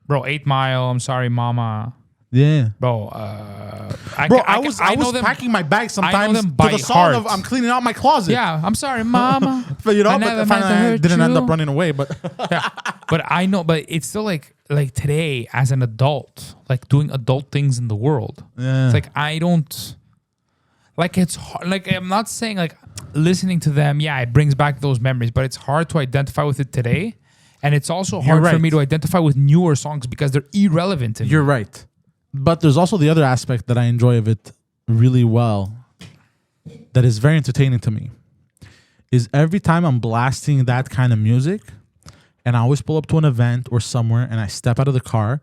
bro, 8 Mile, I'm Sorry Mama. Yeah. Bro, I was packing my bag sometimes to the song of I'm cleaning out my closet. Yeah, I'm sorry, Mama. But I didn't end up running away. But yeah. But I know, but it's still like today as an adult, like doing adult things in the world. Yeah. It's like I don't like it's hard, like I'm not saying like listening to them. Yeah, it brings back those memories, but it's hard to identify with it today, and it's also hard for me to identify with newer songs because they're irrelevant to me. You're right. But there's also the other aspect that I enjoy of it really well that is very entertaining to me is every time I'm blasting that kind of music and I always pull up to an event or somewhere and I step out of the car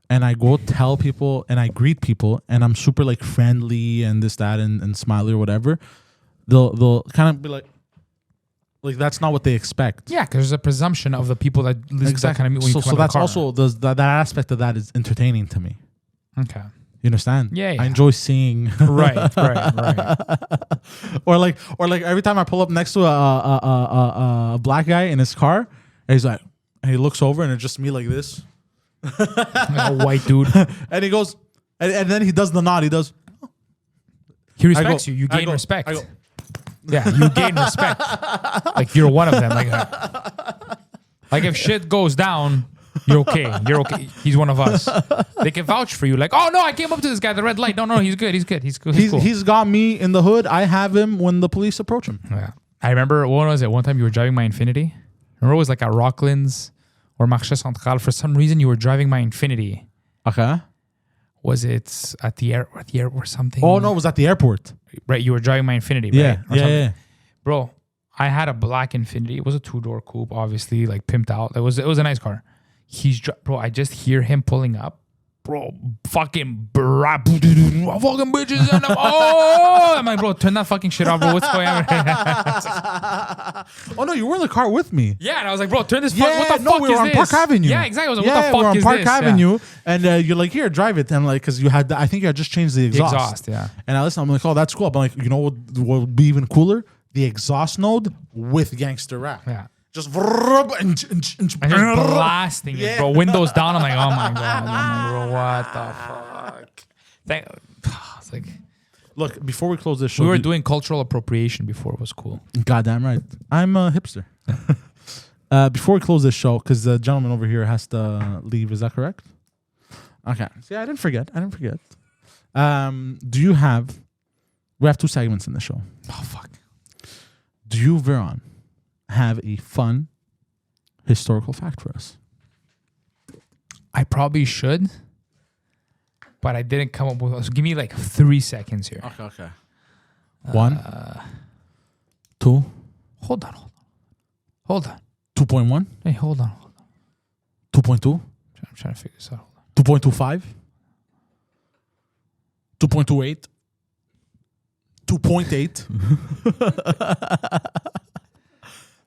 and I go tell people and I greet people and I'm super like friendly and this, that, and smiley or whatever, they'll kind of be like that's not what they expect. Yeah, because there's a presumption of the people that listen to that kind of music. So that's also that aspect of that is entertaining to me. Okay. You understand? Yeah. I enjoy seeing. Right. or like every time I pull up next to a black guy in his car, and he's like, and he looks over and it's just me like this. Like a white dude. And he goes, and then he does the nod. He does. He respects you. You gain respect. Yeah, you gain respect. Like you're one of them. Like if shit goes down, you're okay. You're okay. He's one of us. They can vouch for you. Like, oh no, I came up to this guy, the red light. No, he's good. He's cool. He's got me in the hood. I have him when the police approach him. Yeah. I remember, what was it? One time you were driving my Infinity. Remember it was like at Rocklands or Marché Central. For some reason you were driving my Infinity. Okay. Was it at the airport or something? Oh no, it was at the airport. Right, you were driving my Infinity, right? Yeah. Bro, I had a black Infinity. It was a 2-door coupe, obviously, like pimped out. It was a nice car. Bro, I just hear him pulling up. Bro, fucking bitches. And I'm like, bro, turn that fucking shit off, bro. What's going on? Oh no, you were in the car with me. Yeah, and I was like, bro, turn this what the fuck we were is on this? Park Avenue. Yeah, exactly. I was like, what the fuck we were on is Park this? Avenue, and you're like, here, drive it. And like, because I think you had just changed the exhaust. The exhaust, yeah. And I'm like, oh, that's cool. But like, you know what would be even cooler? The exhaust node with gangster rap. Yeah. Just and just blasting it, bro. Windows down. I'm like, oh my god, bro, what the fuck? It's like, look, before we close this show, we were doing cultural appropriation before it was cool. Goddamn right. I'm a hipster. Before we close this show, because the gentleman over here has to leave. Is that correct? Okay. See, I didn't forget. Do you have? We have 2 segments in the show. Oh fuck. Do you, Viron, have a fun historical fact for us? I probably should, but I didn't come up with. So give me like 3 seconds here. Okay. 1, 2. Hold on. 2.1. Hey, hold on. 2.2? I'm trying to figure this out. 2.25? 2.28? 2.8?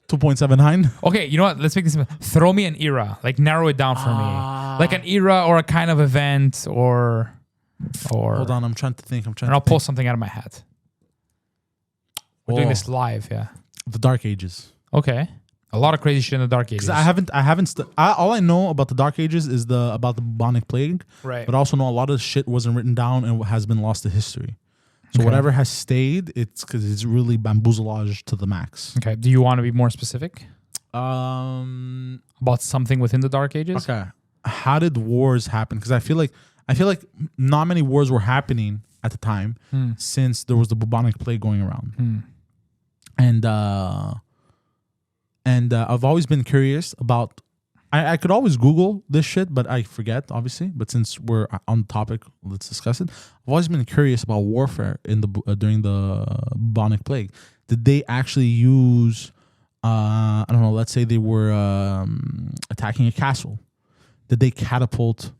2.79? Okay, you know what? Let's make this simple. Throw me an era. Like narrow it down for me. Like an era or a kind of event or Hold on, I'm trying to think. and I'll pull something out of my hat. We're doing Oh. this live, yeah. The Dark Ages. Okay. A lot of crazy shit in the Dark Ages. Because all I know about the Dark Ages is about the bubonic plague. Right. But I also know a lot of shit wasn't written down and has been lost to history. So Okay. whatever has stayed, it's because it's really bamboozlage to the max. Okay. Do you want to be more specific Um. about something within the Dark Ages? Okay. How did wars happen? Because I feel like not many wars were happening at the time since there was the bubonic plague going around. And I've always been curious about. I could always Google this shit, but I forget, obviously. But since we're on the topic, let's discuss it. I've always been curious about warfare in the during the bubonic plague. Did they actually use? I don't know. Let's say they were attacking a castle. Did they catapult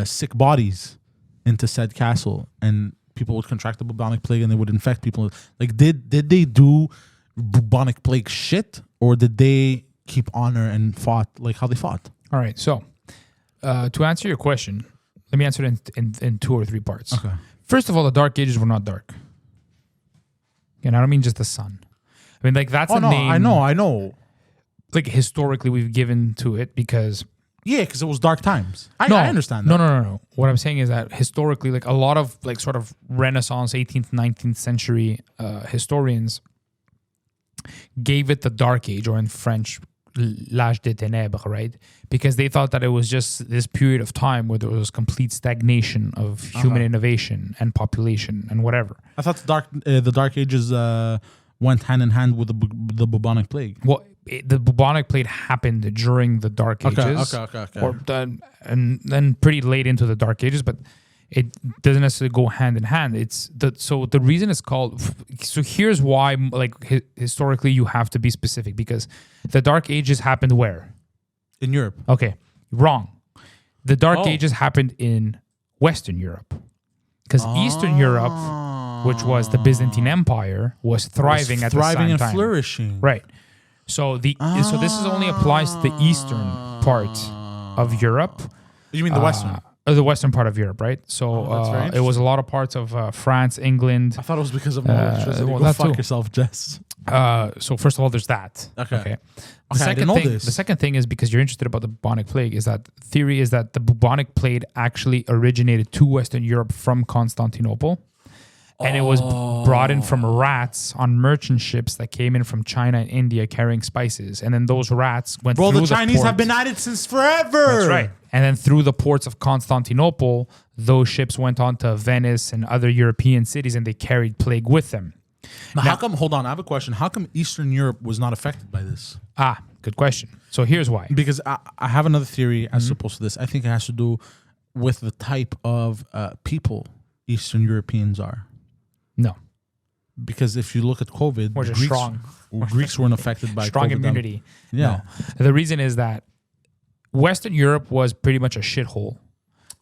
sick bodies into said castle, and people would contract the bubonic plague, and they would infect people? Like, did they do bubonic plague shit, or did they keep honor and fought like how they fought? All right. So, to answer your question, let me answer it in 2 or 3 parts. Okay. First of all, the Dark Ages were not dark. And I don't mean just the sun. I mean, like, that's a name. I know. Like, historically, we've given to it because... Yeah, because it was dark times. I understand that. that. No. What I'm saying is that historically, like, a lot of, like, sort of Renaissance, 18th, 19th century historians gave it the Dark Age, or in French, l'âge des ténèbres, right? Because they thought that it was just this period of time where there was complete stagnation of human innovation and population and whatever. I thought the Dark Ages went hand in hand with the bubonic plague. Well, the bubonic plague happened during the Dark Ages. Okay. Or and then pretty late into the Dark Ages, but it doesn't necessarily go hand in hand. So the reason it's called. So here's why, like, historically, you have to be specific, because the Dark Ages happened where? In Europe. Okay, wrong. The Dark Ages happened in Western Europe, because Eastern Europe, which was the Byzantine Empire, was thriving at the same time. Thriving and flourishing. Right. So so this is only applies to the eastern part of Europe. You mean the Western? The western part of Europe, right? So that's very it was a lot of parts of France, England. I thought it was because of electricity. well, Go that fuck too. yourself, Jess. So first of all, there's that. Okay. The I didn't know this. The second thing is, because you're interested about the bubonic plague, is that theory is that the bubonic plague actually originated to Western Europe from Constantinople. And it was brought in from rats on merchant ships that came in from China and India carrying spices. And then those rats went through the Chinese port. have been at it since forever. That's right. And then through the ports of Constantinople, those ships went on to Venice and other European cities, and they carried plague with them. Now, how come? Hold on, I have a question. How come Eastern Europe was not affected by this? Good question. So here's why. Because I have another theory as opposed to this. I think it has to do with the type of people Eastern Europeans are. No. Because if you look at COVID, We're just strong. Greeks weren't affected by strong COVID. immunity. Yeah. No. The reason is that Western Europe was pretty much a shithole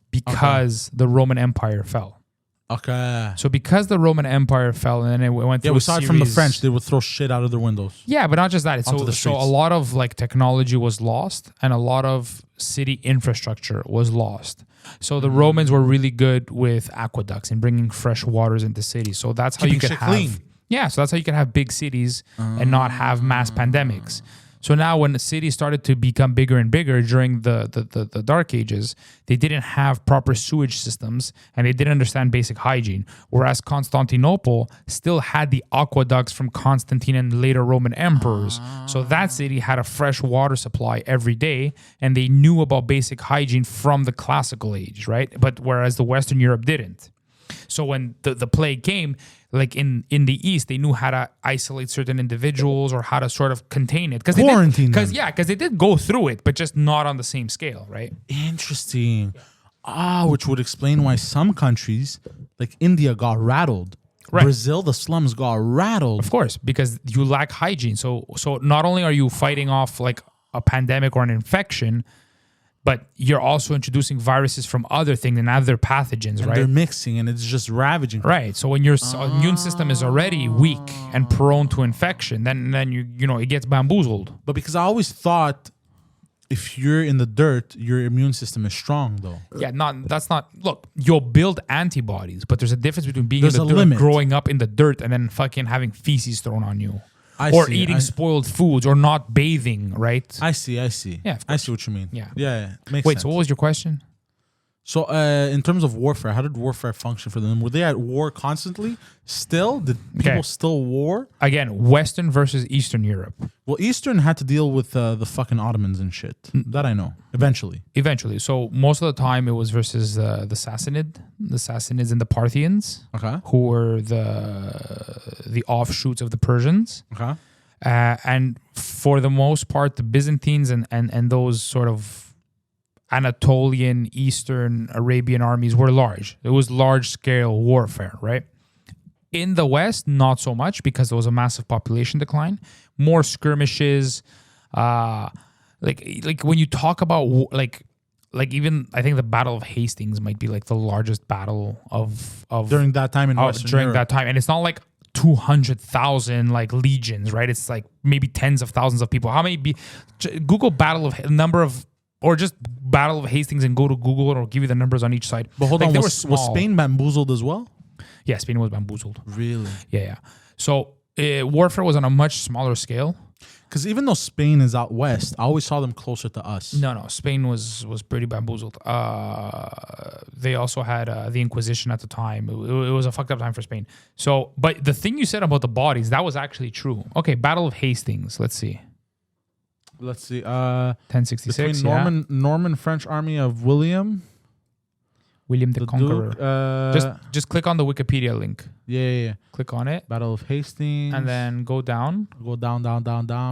because the Roman Empire fell. Okay. So because the Roman Empire fell, and then it went through we saw it from the French. They would throw shit out of their windows. Yeah, but not just that. Onto the So streets. a lot of, like, technology was lost, and a lot of city infrastructure was lost. So the Romans were really good with aqueducts and bringing fresh waters into cities. So that's how Keeping you could shit have clean. Yeah, so that's how you can have big cities and not have mass pandemics. So now when the city started to become bigger and bigger during the Dark Ages, they didn't have proper sewage systems and they didn't understand basic hygiene. Whereas Constantinople still had the aqueducts from Constantine and later Roman emperors. So that city had a fresh water supply every day, and they knew about basic hygiene from the classical age, right? But whereas the Western Europe didn't. So when the plague came, like in the East, they knew how to isolate certain individuals or how to sort of contain it. Quarantine them. Because they did go through it, but just not on the same scale, right? Interesting. Which would explain why some countries, like India, got rattled. Right. Brazil, the slums got rattled. Of course, because you lack hygiene. So not only are you fighting off like a pandemic or an infection, but you're also introducing viruses from other things and other pathogens, And right? they're mixing, and it's just ravaging. Right. So when your immune system is already weak and prone to infection, then you know it gets bamboozled. But because I always thought if you're in the dirt, your immune system is strong, though. Yeah, that's not. Look, you'll build antibodies, but there's a difference between being There's in a the dirt, limit. growing up in the dirt, and then fucking having feces thrown on you, I or see. eating spoiled foods, or not bathing. Right? I see. Yeah, of I see what you mean. Yeah. Yeah. Makes Wait. sense. So what was your question? So, in terms of warfare, how did warfare function for them? Were they at war constantly? Still, did people still war? Again, Western versus Eastern Europe. Well, Eastern had to deal with the fucking Ottomans and shit. That I know. Eventually. So most of the time it was versus the Sassanids and the Parthians, Okay. who were the offshoots of the Persians. Okay. And for the most part, the Byzantines and those sort of Anatolian, Eastern, Arabian armies were large. It was large-scale warfare, right? In the West, not so much because there was a massive population decline. More skirmishes. Like when you talk about like even I think the Battle of Hastings might be like the largest battle of During that time in Western during Europe. that time, and it's not like 200,000 like legions, right? It's like maybe tens of thousands of people. How many? Google or just Battle of Hastings and go to Google and it'll give you the numbers on each side. But hold Like, on, they was were small. Spain bamboozled as well? Yeah, Spain was bamboozled. Really? Yeah. So warfare was on a much smaller scale. Because even though Spain is out west, I always saw them closer to us. No, Spain was pretty bamboozled. They also had the Inquisition at the time. It was a fucked up time for Spain. So, but the thing you said about the bodies, that was actually true. Okay, Battle of Hastings. Let's see. Let's see. 1066. Between Norman French army of William William the Conqueror. Duke, just click on the Wikipedia link. Yeah. Click on it. Battle of Hastings. And then go down. Go down.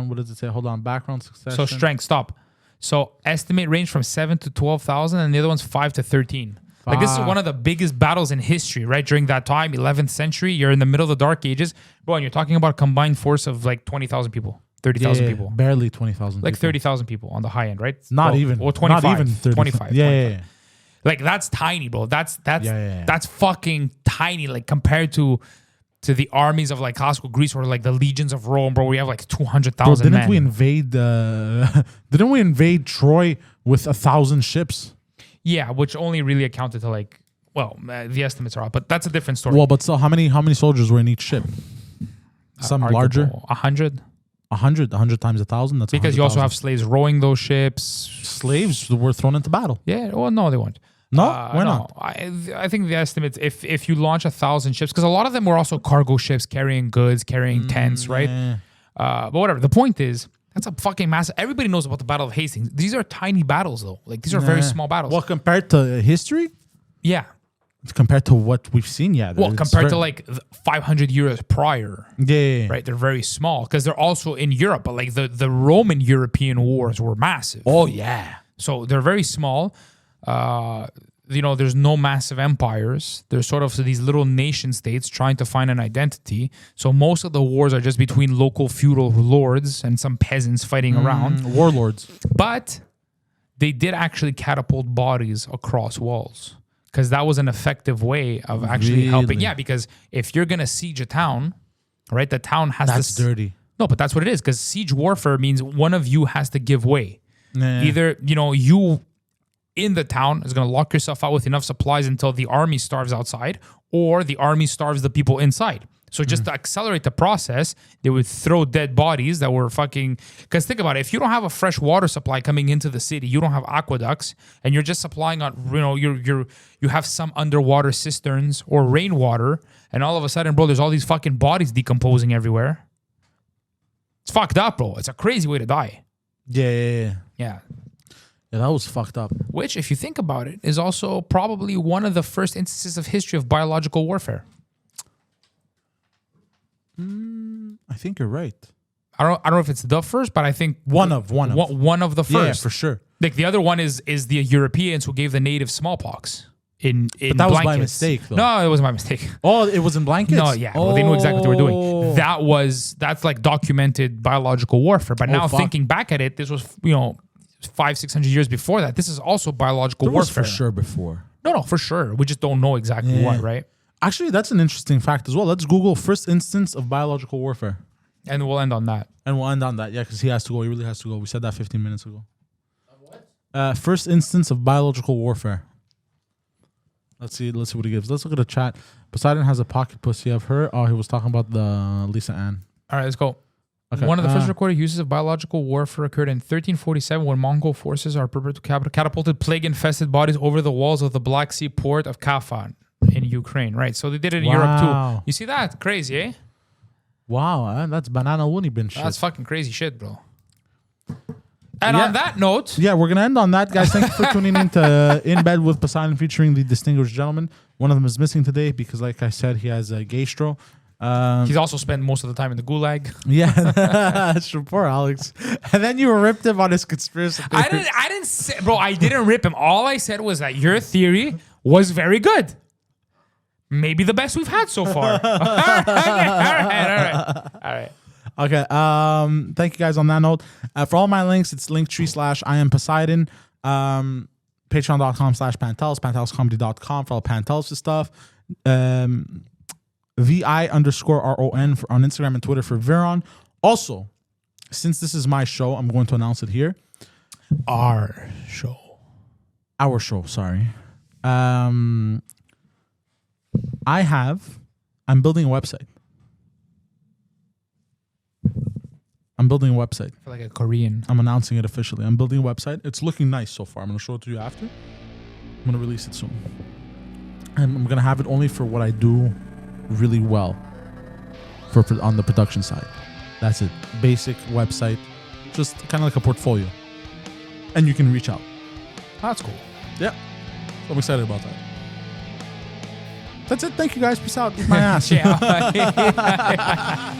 What does it say? Hold on. Background succession. So strength, stop. So estimate range from 7 to 12,000, and the other one's 5 to 13. Like this is one of the biggest battles in history, right? During that time, 11th century, you're in the middle of the Dark Ages. Bro, and you're talking about a combined force of like 20,000 people, 30,000 people. Barely 20,000 Like 30,000 people on the high end, right? Not even. Or 25. Not even 30. 25. Yeah, 25. yeah. Like that's tiny, bro. That's Yeah. that's fucking tiny. Like compared to the armies of like classical Greece or like the legions of Rome, bro. We have like 200,000 men. Didn't we invade Troy with 1,000 ships? Yeah, which only really accounted to like, the estimates are off, but that's a different story. Well, but still, how many soldiers were in each ship? Some larger. 100. 100 times 1,000. That's Because you also have slaves rowing those ships. Slaves were thrown into battle. Yeah. Well, no, they weren't. No, why not? I think the estimates, if you launch 1,000 ships, because a lot of them were also cargo ships carrying goods, carrying tents, right? Yeah. But whatever. The point is, that's a fucking massive. Everybody knows about the Battle of Hastings. These are tiny battles, though. Like these are very small battles. Well, compared to history, Yeah. compared to what we've seen, yeah. Well, compared to like 500 years prior, yeah. right? They're very small because they're also in Europe. But like the Roman European wars were massive. Oh yeah. So they're very small. There's no massive empires. There's sort of these little nation states trying to find an identity. So most of the wars are just between local feudal lords and some peasants fighting around. Warlords. But they did actually catapult bodies across walls because that was an effective way of actually helping. Yeah, because if you're going to siege a town, right, the town has to... That's dirty. No, but that's what it is because siege warfare means one of you has to give way. Nah. Either, you... in the town is going to lock yourself out with enough supplies until the army starves outside, or the army starves the people inside. So just to accelerate the process, they would throw dead bodies that were fucking... Because think about it. If you don't have a fresh water supply coming into the city, you don't have aqueducts, and you're just supplying on, you have some underwater cisterns or rainwater, and all of a sudden, bro, there's all these fucking bodies decomposing everywhere. It's fucked up, bro. It's a crazy way to die. Yeah. Yeah. Yeah, that was fucked up. Which, if you think about it, is also probably one of the first instances of history of biological warfare. I think you're right. I don't know if it's the first, but I think One of the first. Yeah, for sure. Like the other one is the Europeans who gave the natives smallpox in But that was by blankets. mistake, though. No, it wasn't my mistake. Oh, it was in blankets? No, yeah. Well, they knew exactly what they were doing. That's like documented biological warfare. But now fuck. thinking back at it, this was, 500-600 years before that. This is also biological There was warfare. for sure before. No, for sure. We just don't know exactly what, right? Actually, that's an interesting fact as well. Let's Google first instance of biological warfare. And we'll end on that. And we'll end on that. Yeah, because he has to go. He really has to go. We said that 15 minutes ago. What? First instance of biological warfare. Let's see what he gives. Let's look at the chat. Poseidon has a pocket pussy of her. Oh, he was talking about the Lisa Ann. All right, let's go. Okay. One of the first recorded uses of biological warfare occurred in 1347 when Mongol forces are prepared to catapulted plague-infested bodies over the walls of the Black Sea port of Kafan in Ukraine. Right, so they did it in Europe too. You see that? Crazy, eh? Wow, that's banana loony bin shit. That's fucking crazy shit, bro. And on that note... Yeah, we're going to end on that, guys. Thank you for tuning in to In Bed with Poseidon featuring the distinguished gentleman. One of them is missing today because, like I said, he has a gastro. He's also spent most of the time in the gulag. Yeah, that's true. Poor Alex. And then you ripped him on his conspiracy theory. I didn't say... Bro, I didn't rip him. All I said was that your theory was very good. Maybe the best we've had so far. All right. Okay. Thank you guys on that note. For all my links, it's linktree/I am Poseidon. Patreon.com/Pantelis, PantelisComedy.com for all Pantelis stuff. VI_RON on Instagram and Twitter for Viron. Also, since this is my show, I'm going to announce it here. Our show, sorry. I'm building a website. I'm building a website. For like a Korean. I'm announcing it officially. I'm building a website. It's looking nice so far. I'm going to show it to you after. I'm going to release it soon. And I'm going to have it only for what I do really well on the production side. That's it. Basic website. Just kind of like a portfolio. And you can reach out. That's cool. Yeah. I'm excited about that. That's it. Thank you guys. Peace out. Eat my ass. Yeah.